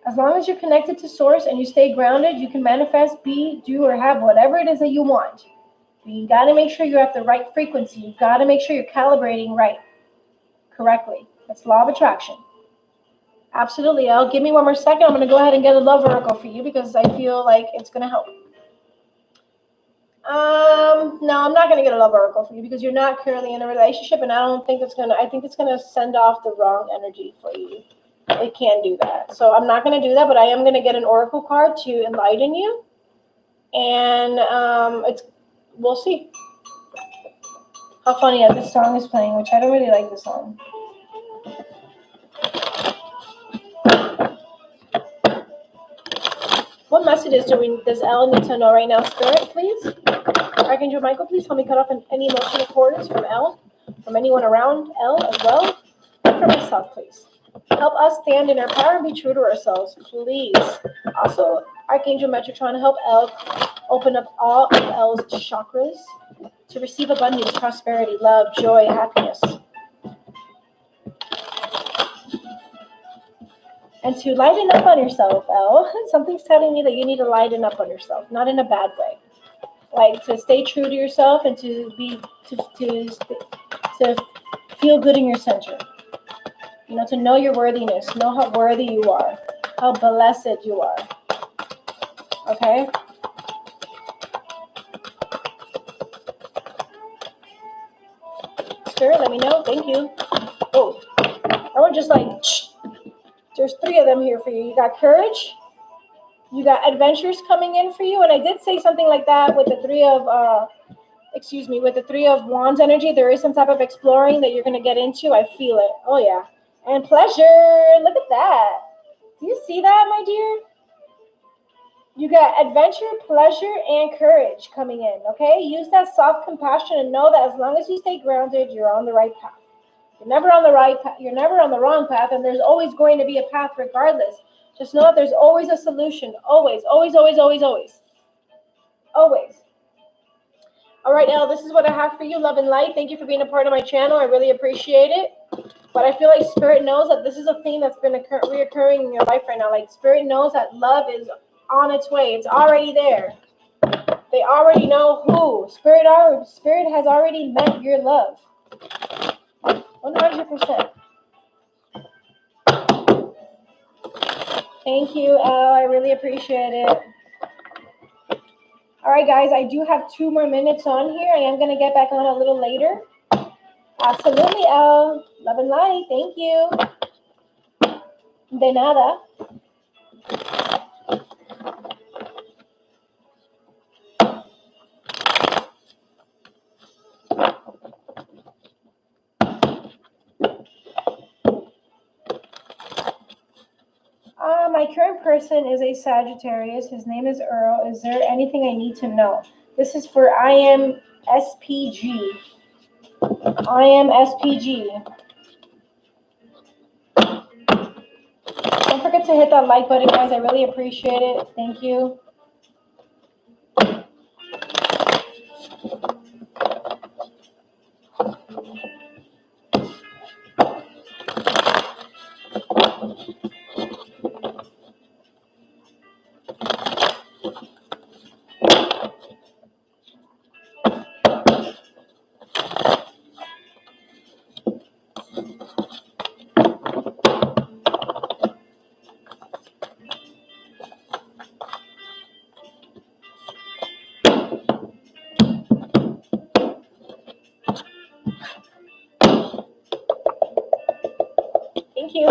As long as you're connected to Source and you stay grounded, you can manifest, be, do, or have whatever it is that you want. But you got to make sure you're at the right frequency. You got to make sure you're calibrating correctly. That's law of attraction. Absolutely, Elle. Give me one more second. I'm going to go ahead and get a love oracle for you because I feel like it's going to help. No, I'm not going to get a love oracle for you because you're not currently in a relationship, and I think it's going to send off the wrong energy for you. It can do that. So I'm not going to do that, but I am going to get an oracle card to enlighten you. And we'll see. How funny that this song is playing, which I don't really like this song. What messages does Elle need to know right now, Spirit, please? Archangel Michael, please help me cut off any emotional cords from Elle, from anyone around Elle as well, and for myself, please. Help us stand in our power and be true to ourselves, please. Also, Archangel Metatron, help Elle open up all of Elle's chakras to receive abundance, prosperity, love, joy, happiness. And to lighten up on yourself, Elle. Something's telling me that you need to lighten up on yourself, not in a bad way. Like to stay true to yourself and to feel good in your center. To know your worthiness, know how worthy you are, how blessed you are. Okay? Spirit, let me know. Thank you. Oh, I want just there's 3 of them here for you. You got courage. You got adventures coming in for you. And I did say something like that with the 3 of Wands energy. There is some type of exploring that you're going to get into. I feel it. Oh, yeah. And pleasure. Look at that. Do you see that, my dear? You got adventure, pleasure, and courage coming in, okay? Use that soft compassion and know that as long as you stay grounded, you're on the right path. You're never on the right path. You're never on the wrong path, and there's always going to be a path regardless. Just know that there's always a solution. Always, always, always, always, always. Always. All right, Elle, this is what I have for you. Love and light. Thank you for being a part of my channel. I really appreciate it. But I feel like Spirit knows that this is a theme that's been reoccurring in your life right now. Like Spirit knows that love is on its way. It's already there. They already know who. Spirit has already met your love. 100%. Thank you, Elle. I really appreciate it. All right, guys, I do have 2 more minutes on here. I am going to get back on a little later. Absolutely, Elle. Love and light. Thank you. De nada. My current person is a Sagittarius. His name is Earl. Is there anything I need to know? This is for I am SPG. I am SPG. Don't forget to hit that like button, guys. I really appreciate it. Thank you. Thank you.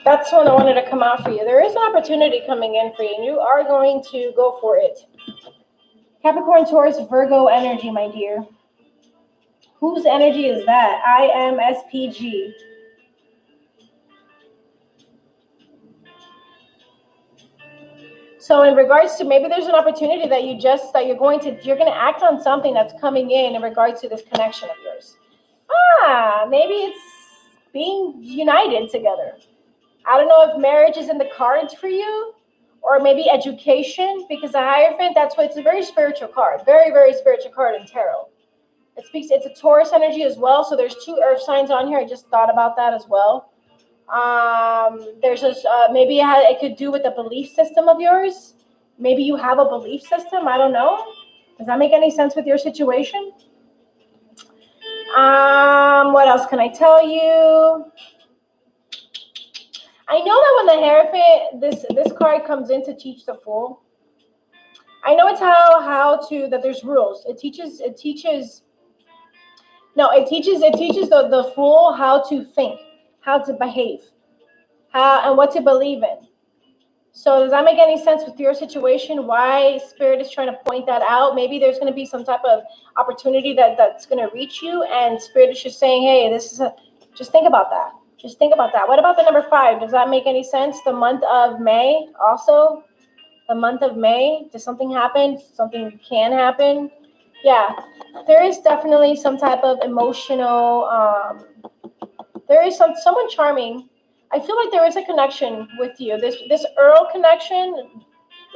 That's when I wanted to come out for you. There is an opportunity coming in for you, and you are going to go for it. Capricorn, Taurus, Virgo energy, my dear. Whose energy is that? I am SPG. So in regards to maybe there's an opportunity that you're going to act on something that's coming in regards to this connection of yours. Maybe it's being united together. I don't know if marriage is in the cards for you, or maybe education, because the Hierophant, it's a very spiritual card, very, very spiritual card in tarot. It's a Taurus energy as well, so there's 2 earth signs on here. I just thought about that as well. There's maybe it could do with the belief system of yours. Maybe you have a belief system. I don't know. Does that make any sense with your situation? What else can I tell you? I know that when the Hierophant, this card comes in to teach the Fool. I know it's that there's rules. It teaches the Fool how to think, how to behave, and what to believe in. So does that make any sense with your situation? Why Spirit is trying to point that out? Maybe there's going to be some type of opportunity that's going to reach you, and Spirit is just saying, hey, just think about that. Just think about that. What about the number 5? Does that make any sense? The month of May also? The month of May? Does something happen? Something can happen? Yeah. There is definitely some type of emotional, there is someone charming. I feel like there is a connection with you. This Earl connection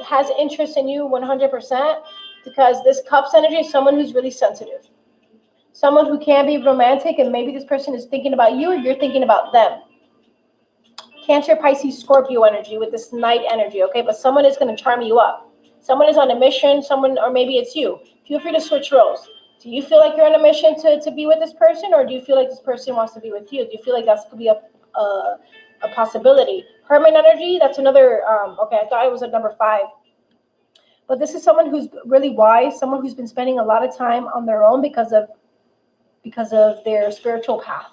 has interest in you 100%, because this Cups energy is someone who's really sensitive. Someone who can be romantic, and maybe this person is thinking about you or you're thinking about them. Cancer, Pisces, Scorpio energy with this Knight energy, okay? But someone is going to charm you up. Someone is on a mission, or maybe it's you. Feel free to switch roles. Do you feel like you're on a mission to be with this person, or do you feel like this person wants to be with you? Do you feel like that could be a possibility? Hermit energy, that's another, okay, I thought it was a number 5. But this is someone who's really wise, someone who's been spending a lot of time on their own because of their spiritual path,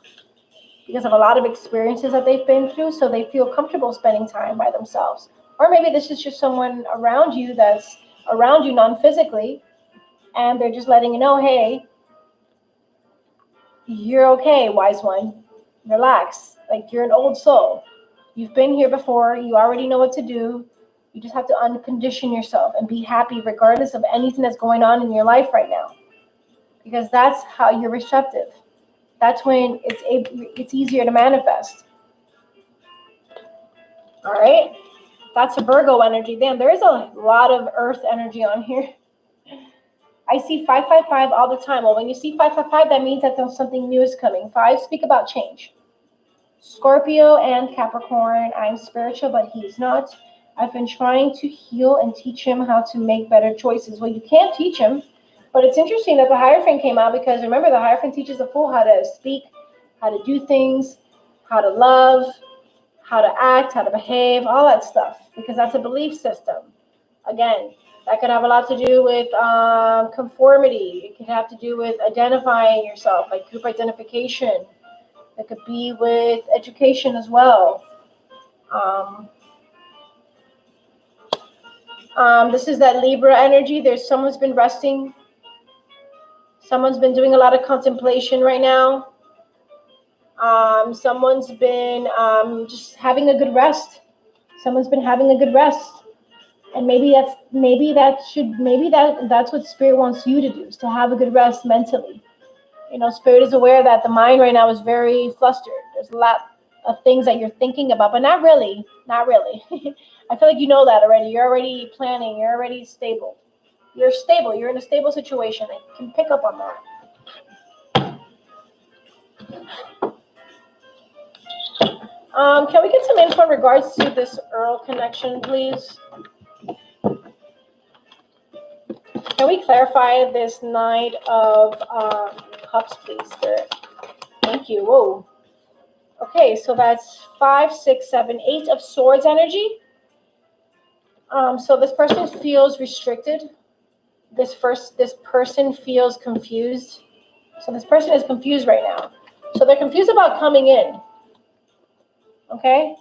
because of a lot of experiences that they've been through, so they feel comfortable spending time by themselves. Or maybe this is just someone around you that's around you non-physically, and they're just letting you know, hey, you're okay, wise one. Relax. Like, you're an old soul. You've been here before. You already know what to do. You just have to uncondition yourself and be happy regardless of anything that's going on in your life right now. Because that's how you're receptive. That's when it's easier to manifest. All right? That's a Virgo energy. Damn, there is a lot of earth energy on here. I see 555 all the time. Well, when you see 555, that means that there's something new is coming. 5 speak about change. Scorpio and Capricorn. I'm spiritual, but he's not. I've been trying to heal and teach him how to make better choices. Well, you can't teach him. But it's interesting that the Hierophant came out, because remember, the Hierophant teaches the Fool how to speak, how to do things, how to love, how to act, how to behave, all that stuff, because that's a belief system. Again, that could have a lot to do with conformity. It could have to do with identifying yourself, like group identification. It could be with education as well. This is that Libra energy. There's someone's been resting. Someone's been doing a lot of contemplation right now. Someone's been just having a good rest. Someone's been having a good rest. And maybe that's what Spirit wants you to do, is to have a good rest mentally. You know, Spirit is aware that the mind right now is very flustered. There's a lot of things that you're thinking about, but not really. I feel like you know that already. You're already planning. You're already stable. You're stable. You're in a stable situation. I can pick up on that. Can we get some info in regards to this Earl connection, please? Can we clarify this Knight of Cups, please, Spirit? Thank you. Whoa. Okay, so that's 5, 6, 7, 8 of Swords energy. So this person feels restricted. This person feels confused. So this person is confused right now. So they're confused about coming in. Okay?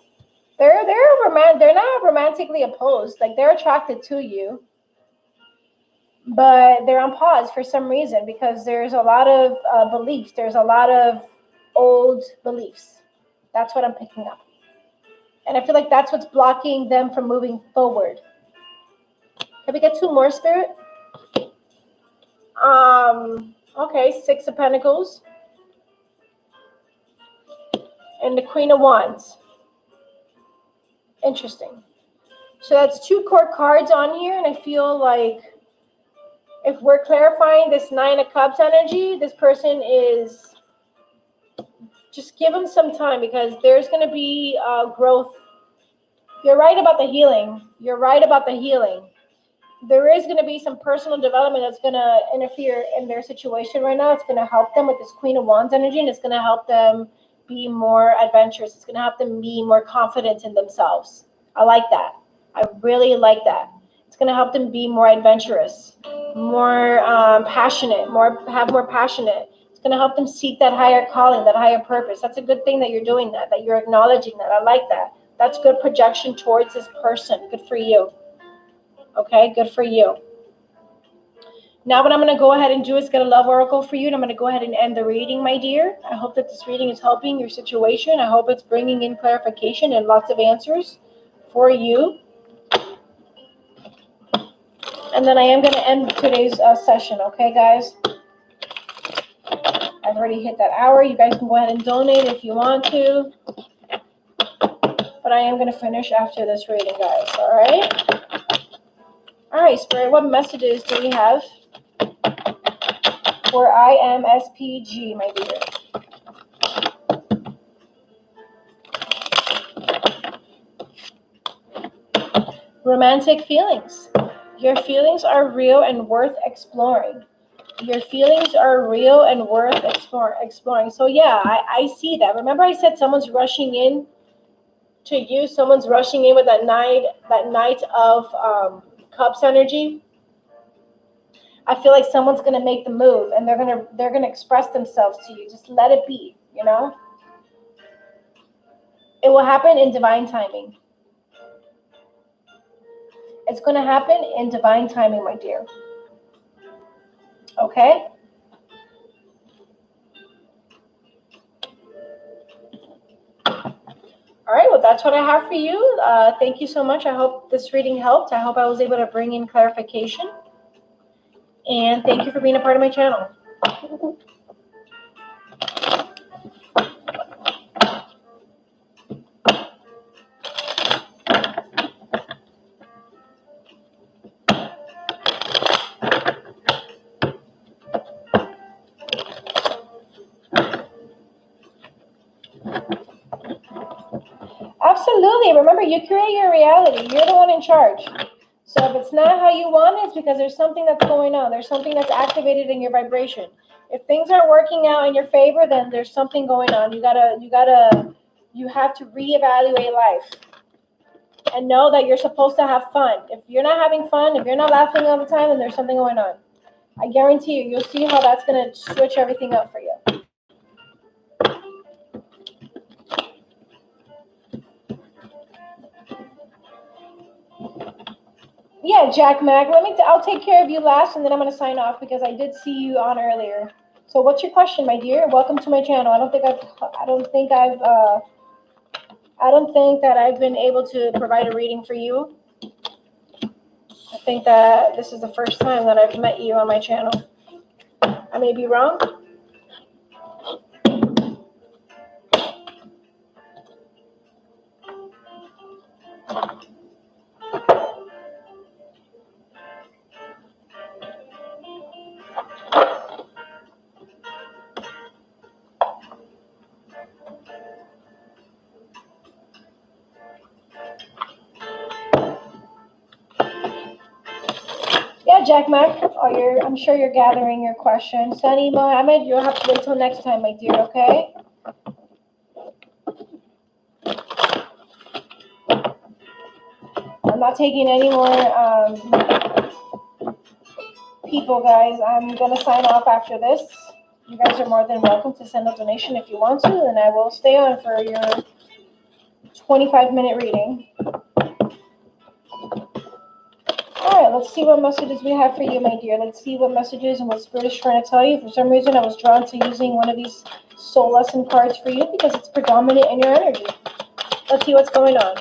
They're not romantically opposed. Like, they're attracted to you. But they're on pause for some reason because there's a lot of beliefs. There's a lot of old beliefs. That's what I'm picking up. And I feel like that's what's blocking them from moving forward. Can we get 2 more, Spirit? Okay, 6 of Pentacles. And the Queen of Wands. Interesting. So that's 2 court cards on here, and I feel like if we're clarifying this 9 of Cups energy, this person is, just give them some time because there's going to be growth. You're right about the healing. There is going to be some personal development that's going to interfere in their situation right now. It's going to help them with this Queen of Wands energy, and it's going to help them be more adventurous. It's going to help them be more confident in themselves. I like that. I really like that. It's going to help them be more adventurous, more passionate, more passionate. It's going to help them seek that higher calling, that higher purpose. That's a good thing that you're doing that you're acknowledging that. I like that. That's good projection towards this person. Good for you. Okay, good for you. Now what I'm going to go ahead and do is get a love oracle for you, and I'm going to go ahead and end the reading, my dear. I hope that this reading is helping your situation. I hope it's bringing in clarification and lots of answers for you. And then I am going to end today's session, okay, guys? I've already hit that hour. You guys can go ahead and donate if you want to. But I am going to finish after this reading, guys, all right? All right, Spirit, what messages do we have for IMSPG, my dear? Romantic feelings. Your feelings are real and worth exploring. Your feelings are real and worth exploring. So yeah, I see that. Remember I said someone's rushing in to you. Someone's rushing in with that Knight of Cups energy. I feel like someone's gonna make the move, and they're gonna express themselves to you. Just let it be, you know. It will happen in divine timing. It's gonna happen in divine timing, my dear. Okay. All right, well, that's what I have for you. Thank you so much. I hope this reading helped. I hope I was able to bring in clarification. And thank you for being a part of my channel. Absolutely. Remember, you create your reality. You're the one in charge. So if it's not how you want it, it's because there's something that's going on. There's something that's activated in your vibration. If things aren't working out in your favor, then there's something going on. You have to reevaluate life. And know that you're supposed to have fun. If you're not having fun, if you're not laughing all the time, then there's something going on. I guarantee you, you'll see how that's going to switch everything up for you. Yeah, Jack Mac. I'll take care of you last, and then I'm going to sign off because I did see you on earlier. So, what's your question, my dear? Welcome to my channel. I don't think that I've been able to provide a reading for you. I think that this is the first time that I've met you on my channel. I may be wrong. Yeah, Jack Mac. I'm sure you're gathering your question. Sunny Mohammed, you'll have to wait till next time, my dear, okay? I'm not taking any more people, guys. I'm going to sign off after this. You guys are more than welcome to send a donation if you want to, and I will stay on for your 25-minute reading. All right, let's see what messages we have for you, my dear. Let's see what messages and what Spirit is trying to tell you. For some reason, I was drawn to using one of these soul lesson cards for you because it's predominant in your energy. Let's see what's going on.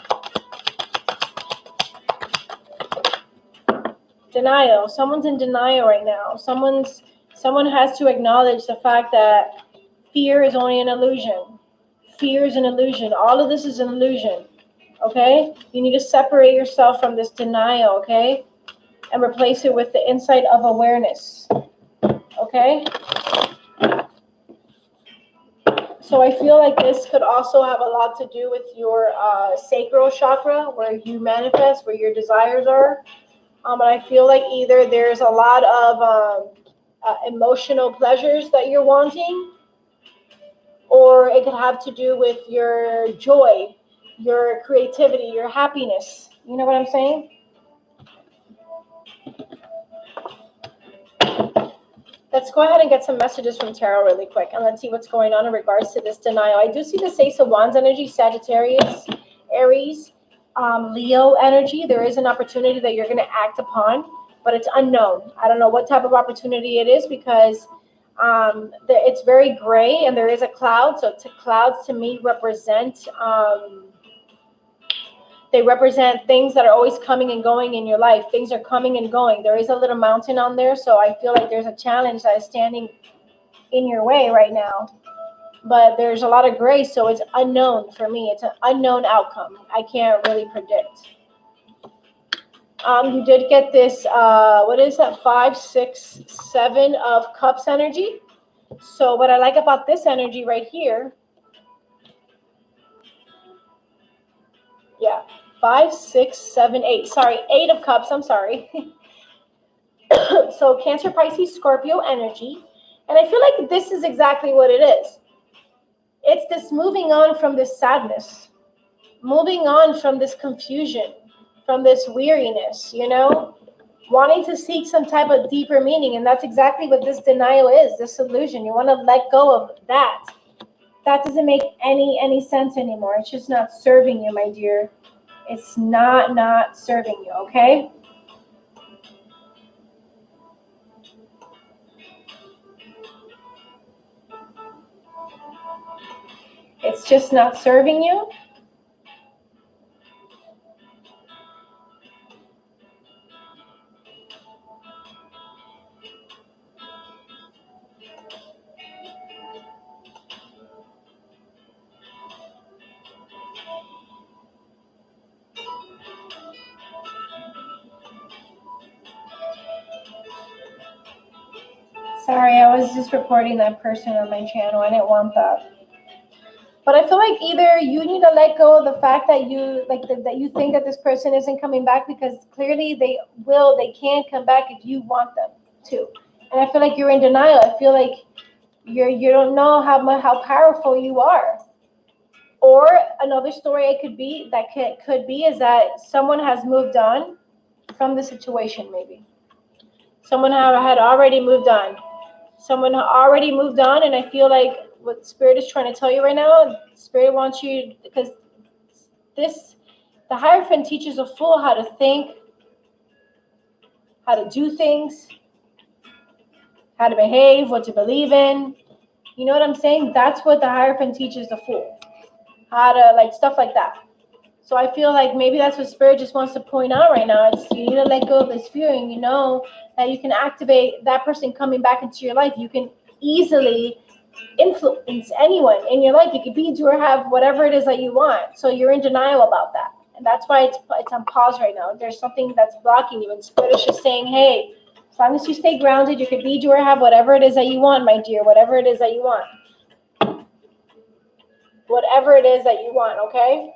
Denial. Someone's in denial right now. Someone has to acknowledge the fact that fear is only an illusion. Fear is an illusion. All of this is an illusion. Okay? You need to separate yourself from this denial, okay? And replace it with the insight of awareness. Okay? So I feel like this could also have a lot to do with your sacral chakra, where you manifest, where your desires are. And I feel like either there's a lot of emotional pleasures that you're wanting, or it could have to do with your joy, your creativity, your happiness. You know what I'm saying? Let's go ahead and get some messages from Tarot really quick, and let's see what's going on in regards to this denial. I do see the Ace of Wands energy, Sagittarius, Aries, Leo energy. There is an opportunity that you're going to act upon, but it's unknown. I don't know what type of opportunity it is because it's very gray and there is a cloud. So clouds to me represent they represent things that are always coming and going in your life. Things are coming and going. There is a little mountain on there, so I feel like there's a challenge that is standing in your way right now. But there's a lot of gray, so it's unknown for me. It's an unknown outcome. I can't really predict. You did get this, what is that, 5, 6, 7 of cups energy. So what I like about this energy right here, yeah, 5, 6, 7, 8. Sorry, 8 of cups. I'm sorry. So Cancer, Pisces, Scorpio energy. And I feel like this is exactly what it is. It's this moving on from this sadness, moving on from this confusion, from this weariness, you know, wanting to seek some type of deeper meaning. And that's exactly what this denial is, this illusion. You want to let go of that. That doesn't make any sense anymore. It's just not serving you, my dear. It's not serving you, okay? It's just not serving you. Sorry, I was just reporting that person on my channel. I didn't want that. But I feel like either you need to let go of the fact that that you think that this person isn't coming back, because clearly they can't come back if you want them to. And I feel like you're in denial. I feel like you don't know how powerful you are. Or another story it could be is that someone has moved on from the situation. Maybe someone had already moved on. Someone already moved on, and I feel like what Spirit is trying to tell you right now, Spirit wants you, because the Hierophant teaches a fool how to think, how to do things, how to behave, what to believe in. You know what I'm saying? That's what the Hierophant teaches the fool. How to, stuff like that. So I feel like maybe that's what Spirit just wants to point out right now. It's, you need to let go of this fear, and you know that you can activate that person coming back into your life. You can easily influence anyone in your life. You could be, do, or have whatever it is that you want. So you're in denial about that. And that's why it's on pause right now. There's something that's blocking you, and Spirit is just saying, hey, as long as you stay grounded, you could be, do, or have whatever it is that you want, my dear, whatever it is that you want. Whatever it is that you want, okay?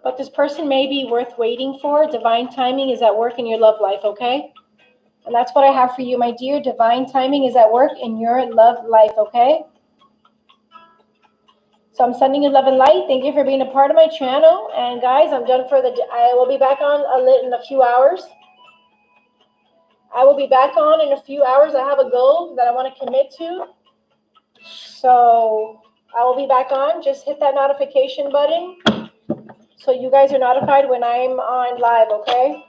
But this person may be worth waiting for. Divine timing is at work in your love life, okay? And that's what I have for you, my dear. Divine timing is at work in your love life, okay? So I'm sending you love and light. Thank you for being a part of my channel. And guys, I'm done for I will be back on in a few hours. I will be back on in a few hours. I have a goal that I want to commit to. So I will be back on. Just hit that notification button so you guys are notified when I'm on live, okay?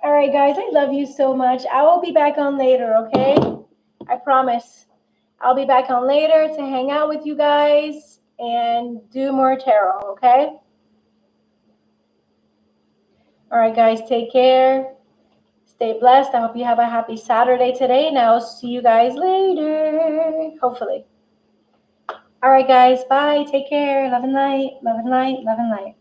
All right, guys, I love you so much. I will be back on later, okay? I promise. I'll be back on later to hang out with you guys and do more tarot, okay? All right, guys, take care. Stay blessed. I hope you have a happy Saturday today, and I'll see you guys later, hopefully. All right, guys, bye. Take care. Love and light, love and light, love and light.